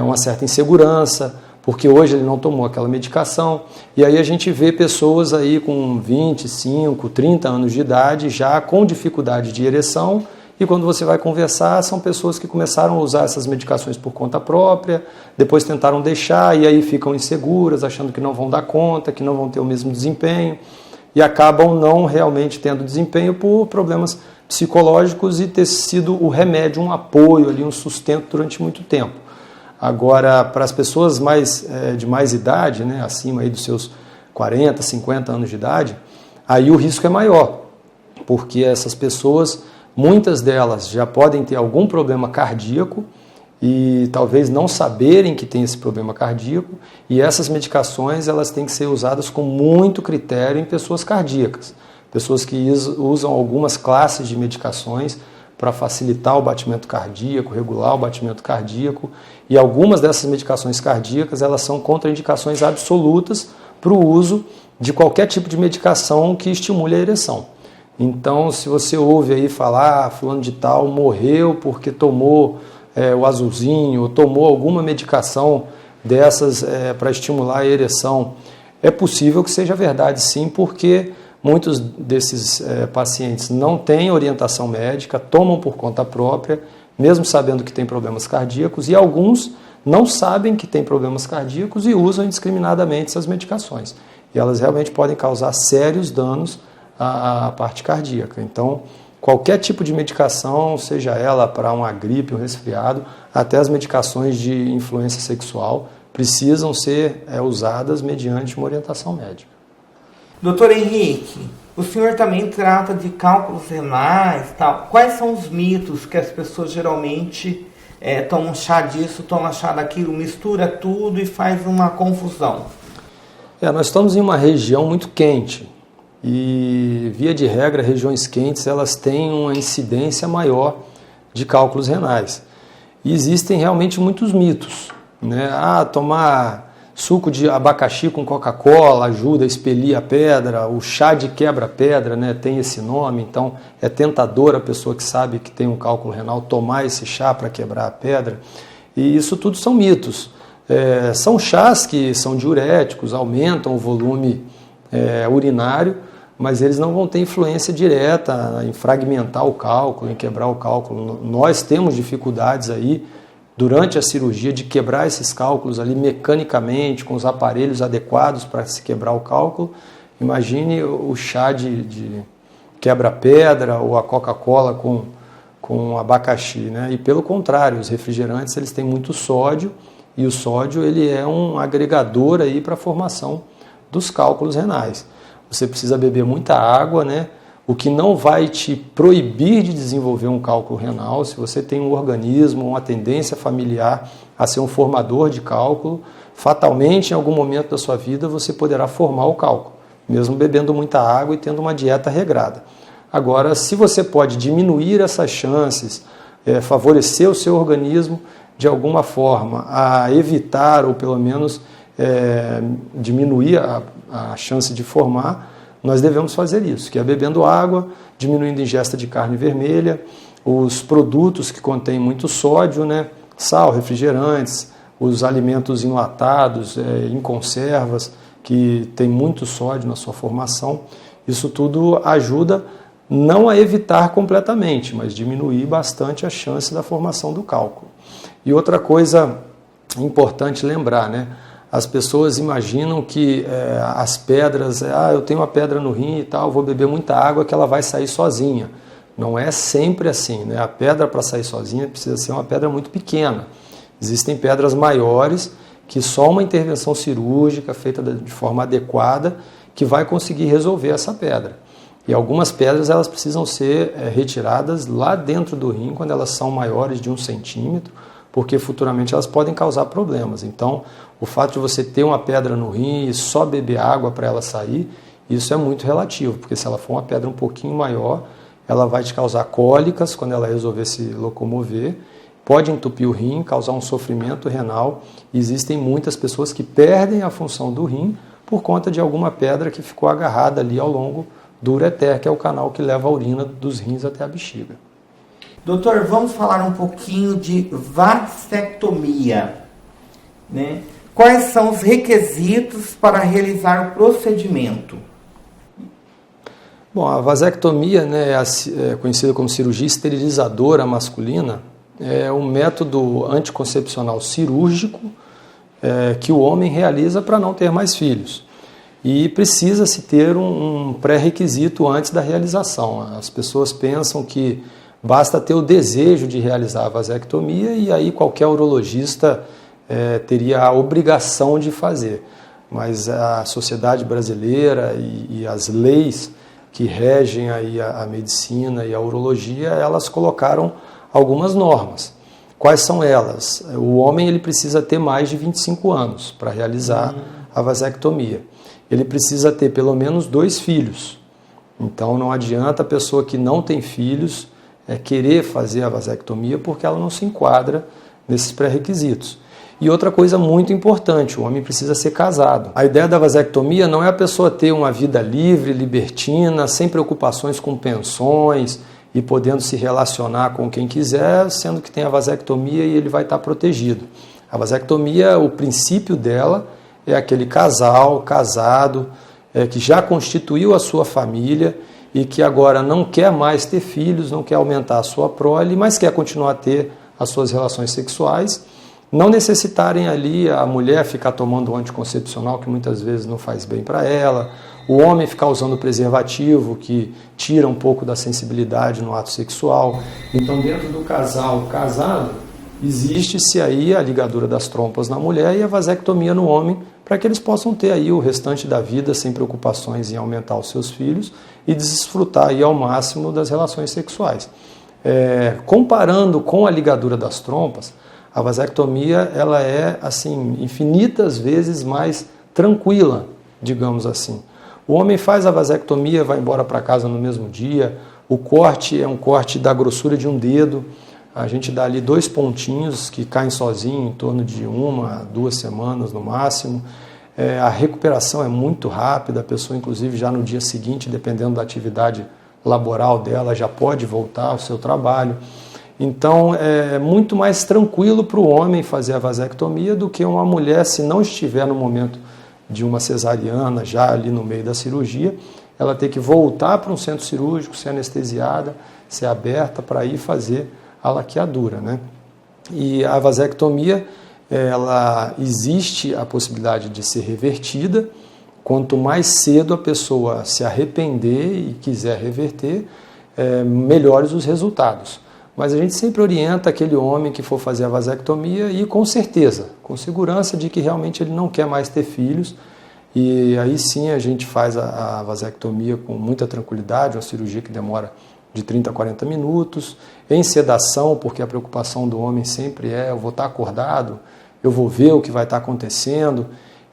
Speaker 2: uma certa insegurança, porque hoje ele não tomou aquela medicação. E aí a gente vê pessoas aí com 25, 30 anos de idade já com dificuldade de ereção, e quando você vai conversar, são pessoas que começaram a usar essas medicações por conta própria, depois tentaram deixar e aí ficam inseguras, achando que não vão dar conta, que não vão ter o mesmo desempenho, e acabam não realmente tendo desempenho por problemas psicológicos e ter sido o remédio um apoio, ali, um sustento durante muito tempo. Agora, para as pessoas de mais idade, né, acima aí dos seus 40, 50 anos de idade, aí o risco é maior, porque essas pessoas, muitas delas já podem ter algum problema cardíaco e talvez não saberem que tem esse problema cardíaco, e essas medicações elas têm que ser usadas com muito critério em pessoas cardíacas, pessoas que usam algumas classes de medicações para facilitar o batimento cardíaco, regular o batimento cardíaco, e algumas dessas medicações cardíacas elas são contraindicações absolutas para o uso de qualquer tipo de medicação que estimule a ereção. Então, se você ouve aí falar, fulano de tal morreu porque tomou o azulzinho, ou tomou alguma medicação dessas para estimular a ereção, é possível que seja verdade sim, porque muitos desses pacientes não têm orientação médica, tomam por conta própria, mesmo sabendo que tem problemas cardíacos, e alguns não sabem que tem problemas cardíacos e usam indiscriminadamente essas medicações. E elas realmente podem causar sérios danos à parte cardíaca. Então, qualquer tipo de medicação, seja ela para uma gripe, um resfriado, até as medicações de influência sexual, precisam ser usadas mediante uma orientação médica.
Speaker 1: Doutor Henrique, o senhor também trata de cálculos renais, tal. Quais são os mitos que as pessoas geralmente tomam chá disso, tomam chá daquilo, mistura tudo e faz uma confusão?
Speaker 2: Nós estamos em uma região muito quente e, via de regra, regiões quentes elas têm uma incidência maior de cálculos renais. E existem realmente muitos mitos, né? Tomar suco de abacaxi com Coca-Cola ajuda a expelir a pedra, o chá de quebra-pedra, né, tem esse nome, então é tentador a pessoa que sabe que tem um cálculo renal tomar esse chá para quebrar a pedra, e isso tudo são mitos. São chás que são diuréticos, aumentam o volume urinário, mas eles não vão ter influência direta em fragmentar o cálculo, em quebrar o cálculo. Nós temos dificuldades aí durante a cirurgia de quebrar esses cálculos ali mecanicamente, com os aparelhos adequados para se quebrar o cálculo. Imagine o chá de quebra-pedra ou a Coca-Cola com abacaxi, né? E pelo contrário, os refrigerantes eles têm muito sódio, e o sódio ele é um agregador aí para a formação dos cálculos renais. Você precisa beber muita água, né? O que não vai te proibir de desenvolver um cálculo renal. Se você tem um organismo, uma tendência familiar a ser um formador de cálculo, fatalmente em algum momento da sua vida você poderá formar o cálculo, mesmo bebendo muita água e tendo uma dieta regrada. Agora, se você pode diminuir essas chances, favorecer o seu organismo de alguma forma a evitar ou pelo menos diminuir a chance de formar, nós devemos fazer isso, que é bebendo água, diminuindo a ingesta de carne vermelha, os produtos que contêm muito sódio, né, sal, refrigerantes, os alimentos enlatados, em conservas, que tem muito sódio na sua formação. Isso tudo ajuda não a evitar completamente, mas diminuir bastante a chance da formação do cálculo. E outra coisa importante lembrar, né? as pessoas imaginam que as pedras, eu tenho uma pedra no rim e tal, vou beber muita água que ela vai sair sozinha. Não é sempre assim, né? A pedra para sair sozinha precisa ser uma pedra muito pequena. Existem pedras maiores que só uma intervenção cirúrgica feita de forma adequada que vai conseguir resolver essa pedra. E algumas pedras elas precisam ser retiradas lá dentro do rim quando elas são maiores de 1 centímetro, porque futuramente elas podem causar problemas. Então, o fato de você ter uma pedra no rim e só beber água para ela sair, isso é muito relativo, porque se ela for uma pedra um pouquinho maior, ela vai te causar cólicas quando ela resolver se locomover, pode entupir o rim, causar um sofrimento renal. Existem muitas pessoas que perdem a função do rim por conta de alguma pedra que ficou agarrada ali ao longo do ureter, que é o canal que leva a urina dos rins até a bexiga.
Speaker 1: Doutor, vamos falar um pouquinho de vasectomia, né? Quais são os requisitos para realizar o procedimento?
Speaker 2: Bom, a vasectomia, né, é conhecida como cirurgia esterilizadora masculina, é um método anticoncepcional cirúrgico que o homem realiza para não ter mais filhos. E precisa-se ter um pré-requisito antes da realização. As pessoas pensam que basta ter o desejo de realizar a vasectomia e aí qualquer urologista teria a obrigação de fazer. Mas a sociedade brasileira e as leis que regem aí a medicina e a urologia, elas colocaram algumas normas. Quais são elas? O homem ele precisa ter mais de 25 anos para realizar a vasectomia. Ele precisa ter pelo menos 2 filhos. Então não adianta a pessoa que não tem filhos querer fazer a vasectomia porque ela não se enquadra nesses pré-requisitos. E outra coisa muito importante, o homem precisa ser casado. A ideia da vasectomia não é a pessoa ter uma vida livre, libertina, sem preocupações com pensões e podendo se relacionar com quem quiser, sendo que tem a vasectomia e ele vai estar protegido. A vasectomia, o princípio dela é aquele casal casado que já constituiu a sua família e que agora não quer mais ter filhos, não quer aumentar a sua prole, mas quer continuar a ter as suas relações sexuais, não necessitarem ali a mulher ficar tomando um anticoncepcional que muitas vezes não faz bem para ela, o homem ficar usando preservativo que tira um pouco da sensibilidade no ato sexual. Então, dentro do casal casado, existe-se aí a ligadura das trompas na mulher e a vasectomia no homem, para que eles possam ter aí o restante da vida sem preocupações em aumentar os seus filhos e desfrutar aí ao máximo das relações sexuais. Comparando com a ligadura das trompas, a vasectomia ela é assim infinitas vezes mais tranquila, digamos assim. O homem faz a vasectomia, vai embora para casa no mesmo dia. O corte é um corte da grossura de um dedo. A gente dá ali 2 pontinhos que caem sozinhos em torno de 1 a 2 semanas no máximo. A recuperação é muito rápida, a pessoa inclusive já no dia seguinte, dependendo da atividade laboral dela, já pode voltar ao seu trabalho. Então é muito mais tranquilo para o homem fazer a vasectomia do que uma mulher, se não estiver no momento de uma cesariana, já ali no meio da cirurgia, ela ter que voltar para um centro cirúrgico, ser anestesiada, ser aberta para ir fazer a laqueadura, né? E a vasectomia, ela existe a possibilidade de ser revertida. Quanto mais cedo a pessoa se arrepender e quiser reverter, melhores os resultados. Mas a gente sempre orienta aquele homem que for fazer a vasectomia e com certeza, com segurança de que realmente ele não quer mais ter filhos. E aí sim a gente faz a vasectomia com muita tranquilidade, uma cirurgia que demora de 30 a 40 minutos, em sedação, porque a preocupação do homem sempre eu vou estar acordado, eu vou ver o que vai estar acontecendo.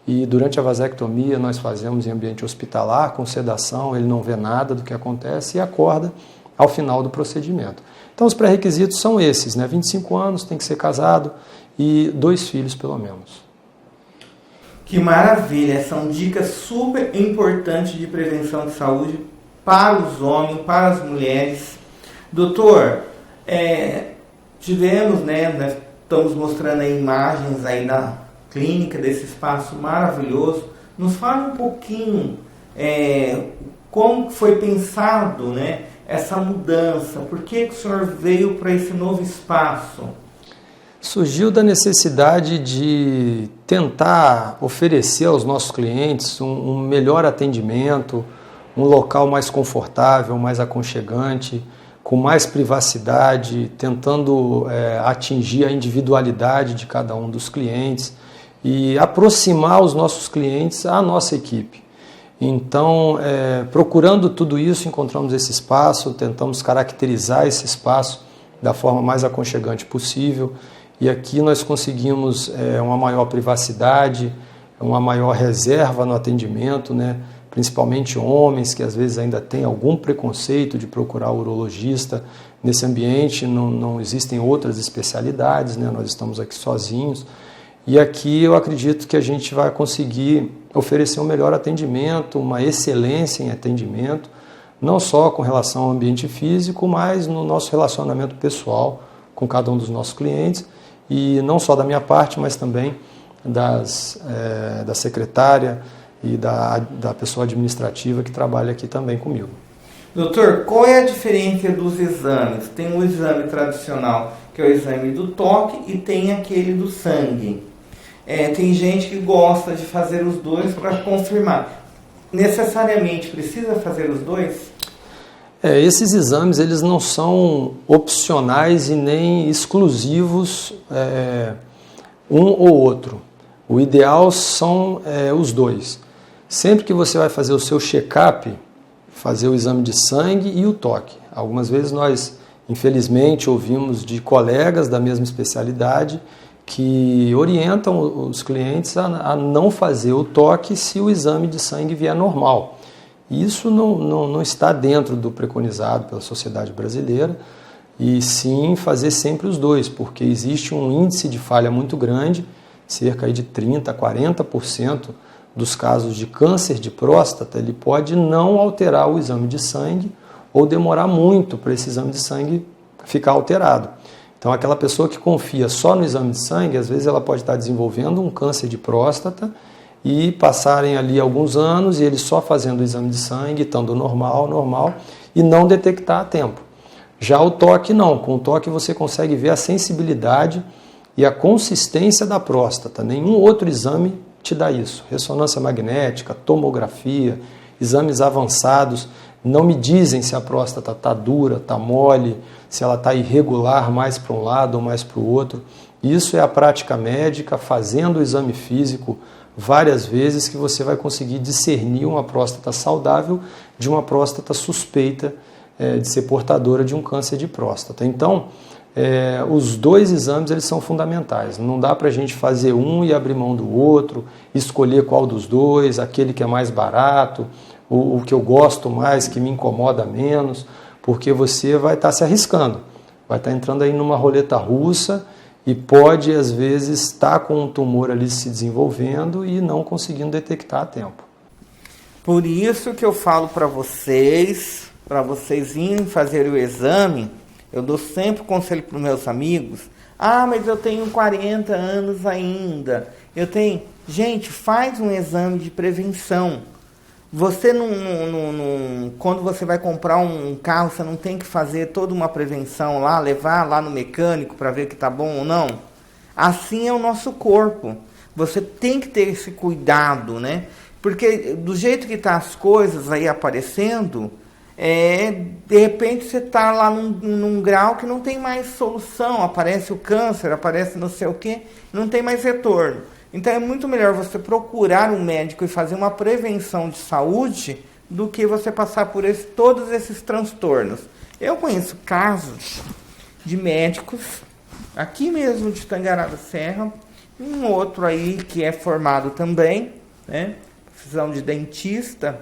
Speaker 2: E durante a vasectomia nós fazemos em ambiente hospitalar, com sedação, ele não vê nada do que acontece e acorda ao final do procedimento. Então os pré-requisitos são esses, né? 25 anos, tem que ser casado e 2 filhos pelo menos.
Speaker 1: Que maravilha, são dicas super importantes de prevenção de saúde para os homens, para as mulheres. Doutor, tivemos, né, nós estamos mostrando aí imagens aí da clínica, desse espaço maravilhoso. Nos fala um pouquinho como foi pensado, né, essa mudança, por que o senhor veio para esse novo espaço?
Speaker 2: Surgiu da necessidade de tentar oferecer aos nossos clientes um melhor atendimento, um local mais confortável, mais aconchegante, com mais privacidade, tentando atingir a individualidade de cada um dos clientes e aproximar os nossos clientes à nossa equipe. Então, procurando tudo isso, encontramos esse espaço, tentamos caracterizar esse espaço da forma mais aconchegante possível. E aqui nós conseguimos uma maior privacidade, uma maior reserva no atendimento, né? Principalmente homens que às vezes ainda têm algum preconceito de procurar o urologista. Nesse ambiente não existem outras especialidades, né? Nós estamos aqui sozinhos. E aqui eu acredito que a gente vai conseguir oferecer um melhor atendimento, uma excelência em atendimento, não só com relação ao ambiente físico, mas no nosso relacionamento pessoal com cada um dos nossos clientes. E não só da minha parte, mas também da secretária e da pessoa administrativa que trabalha aqui também comigo.
Speaker 1: Doutor, qual é a diferença dos exames? Tem o exame tradicional, que é o exame do toque, e tem aquele do sangue. Tem gente que gosta de fazer os dois para confirmar. Necessariamente precisa fazer os dois?
Speaker 2: Esses exames eles não são opcionais e nem exclusivos um ou outro. O ideal são os dois. Sempre que você vai fazer o seu check-up, fazer o exame de sangue e o toque. Algumas vezes nós, infelizmente, ouvimos de colegas da mesma especialidade que orientam os clientes a não fazer o toque se o exame de sangue vier normal. Isso não está dentro do preconizado pela sociedade brasileira, e sim fazer sempre os dois, porque existe um índice de falha muito grande, cerca de 30% a 40% dos casos de câncer de próstata, ele pode não alterar o exame de sangue ou demorar muito para esse exame de sangue ficar alterado. Então, aquela pessoa que confia só no exame de sangue, às vezes ela pode estar desenvolvendo um câncer de próstata e passarem ali alguns anos e ele só fazendo o exame de sangue, estando normal, e não detectar a tempo. Já o toque não, com o toque você consegue ver a sensibilidade e a consistência da próstata. Nenhum outro exame te dá isso. Ressonância magnética, tomografia, exames avançados não me dizem se a próstata está dura, está mole, se ela está irregular mais para um lado ou mais para o outro. Isso é a prática médica, fazendo o exame físico várias vezes, que você vai conseguir discernir uma próstata saudável de uma próstata suspeita de ser portadora de um câncer de próstata. Então, os dois exames eles são fundamentais. Não dá para a gente fazer um e abrir mão do outro, escolher qual dos dois, aquele que é mais barato, o que eu gosto mais, que me incomoda menos, porque você vai estar se arriscando, vai estar entrando aí numa roleta russa e pode, às vezes, estar com um tumor ali se desenvolvendo e não conseguindo detectar a tempo.
Speaker 1: Por isso que eu falo para vocês irem fazer o exame. Eu dou sempre conselho para os meus amigos. Mas eu tenho 40 anos ainda. Gente, faz um exame de prevenção. Você quando você vai comprar um carro, você não tem que fazer toda uma prevenção lá, levar lá no mecânico para ver que está bom ou não. Assim é o nosso corpo. Você tem que ter esse cuidado, né? Porque do jeito que estão as coisas aí aparecendo, de repente você está lá num grau que não tem mais solução, aparece o câncer, aparece não sei o quê, não tem mais retorno. Então é muito melhor você procurar um médico e fazer uma prevenção de saúde do que você passar por todos esses transtornos. Eu conheço casos de médicos, aqui mesmo de Tangará da Serra, um outro aí que é formado também, né, profissão de dentista,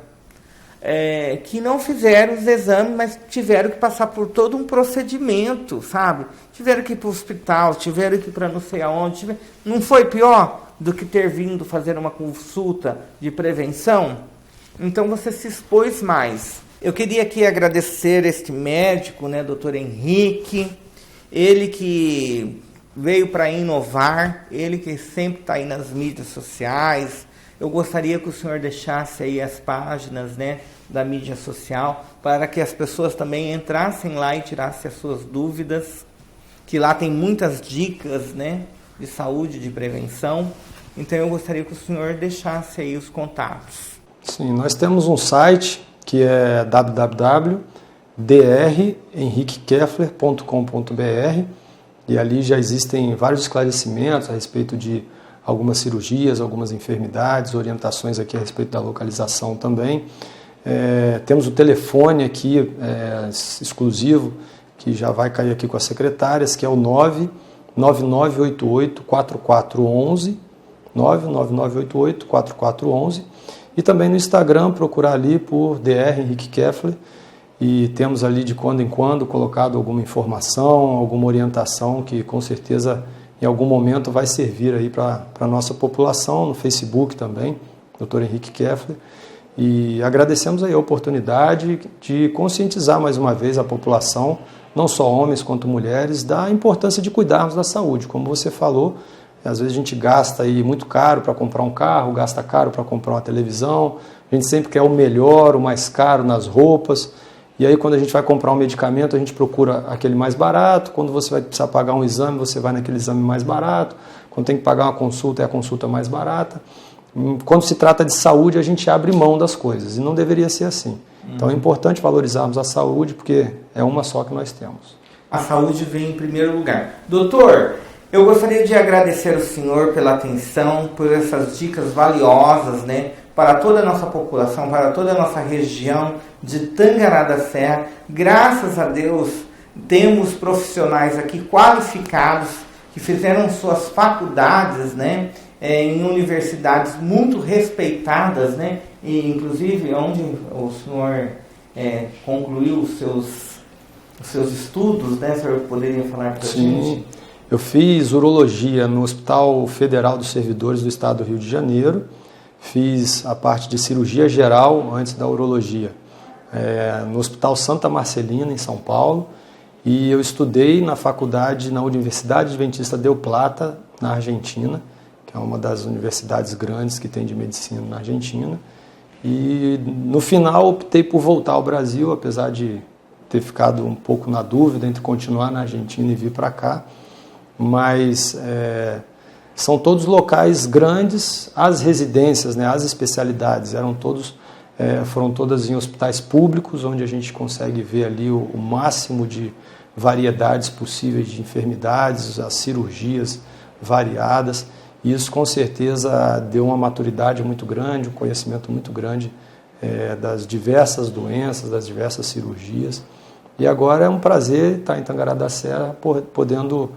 Speaker 1: que não fizeram os exames, mas tiveram que passar por todo um procedimento, sabe? Tiveram que ir para o hospital, tiveram que ir para não sei aonde. Não foi pior do que ter vindo fazer uma consulta de prevenção? Então você se expôs mais. Eu queria aqui agradecer este médico, né, Dr. Henrique, ele que veio para inovar, ele que sempre está aí nas mídias sociais. Eu gostaria que o senhor deixasse aí as páginas, né, da mídia social, para que as pessoas também entrassem lá e tirassem as suas dúvidas. que lá tem muitas dicas, né, de saúde, de prevenção. Então eu gostaria que o senhor deixasse aí os contatos.
Speaker 2: Sim, nós temos um site que é www.drhenriquekeffler.com.br e ali já existem vários esclarecimentos a respeito de algumas cirurgias, algumas enfermidades, orientações aqui a respeito da localização também. Temos o telefone aqui exclusivo, que já vai cair aqui com as secretárias, que é o 99988-4411, 99988-4411, e também no Instagram procurar ali por Dr. Henrique Keffler, e temos ali de quando em quando colocado alguma informação, alguma orientação que com certeza em algum momento vai servir aí para a nossa população, no Facebook também, Dr. Henrique Keffler. E agradecemos aí a oportunidade de conscientizar mais uma vez a população, não só homens quanto mulheres, da importância de cuidarmos da saúde. Como você falou, às vezes a gente gasta aí muito caro para comprar um carro, gasta caro para comprar uma televisão, a gente sempre quer o melhor, o mais caro nas roupas, e aí quando a gente vai comprar um medicamento, a gente procura aquele mais barato, quando você vai precisar pagar um exame, você vai naquele exame mais barato, quando tem que pagar uma consulta, é a consulta mais barata. Quando se trata de saúde, a gente abre mão das coisas, e não deveria ser assim. Então é importante valorizarmos a saúde, porque é uma só que nós temos.
Speaker 1: A saúde vem em primeiro lugar. Doutor, eu gostaria de agradecer ao senhor pela atenção, por essas dicas valiosas, né, para toda a nossa população, para toda a nossa região de Tangará da Serra. Graças a Deus, temos profissionais aqui qualificados, que fizeram suas faculdades, né, em universidades muito respeitadas, né, e inclusive onde o senhor concluiu os seus estudos, né, o senhor poderia falar para a gente?
Speaker 2: Eu fiz urologia no Hospital Federal dos Servidores do Estado do Rio de Janeiro, fiz a parte de cirurgia geral antes da urologia no Hospital Santa Marcelina, em São Paulo, e eu estudei na faculdade, na Universidade Adventista Del Plata, na Argentina, que é uma das universidades grandes que tem de medicina na Argentina, e no final optei por voltar ao Brasil, apesar de ter ficado um pouco na dúvida entre continuar na Argentina e vir para cá, mas são todos locais grandes, as residências, né, as especialidades foram todas em hospitais públicos, onde a gente consegue ver ali o máximo de variedades possíveis de enfermidades, as cirurgias variadas, e isso com certeza deu uma maturidade muito grande, um conhecimento muito grande das diversas doenças, das diversas cirurgias, e agora é um prazer estar em Tangará da Serra podendo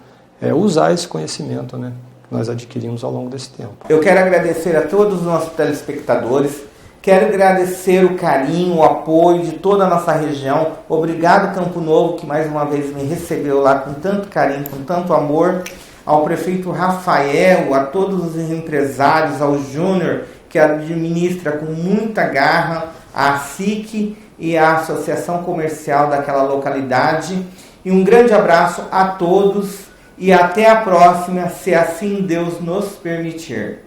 Speaker 2: usar esse conhecimento, né, que nós adquirimos ao longo desse tempo.
Speaker 1: Eu quero agradecer a todos os nossos telespectadores, quero agradecer o carinho, o apoio de toda a nossa região. Obrigado, Campo Novo, que mais uma vez me recebeu lá com tanto carinho, com tanto amor. Ao prefeito Rafael, a todos os empresários, ao Júnior, que administra com muita garra a SIC e a Associação Comercial daquela localidade. E um grande abraço a todos e até a próxima, se assim Deus nos permitir.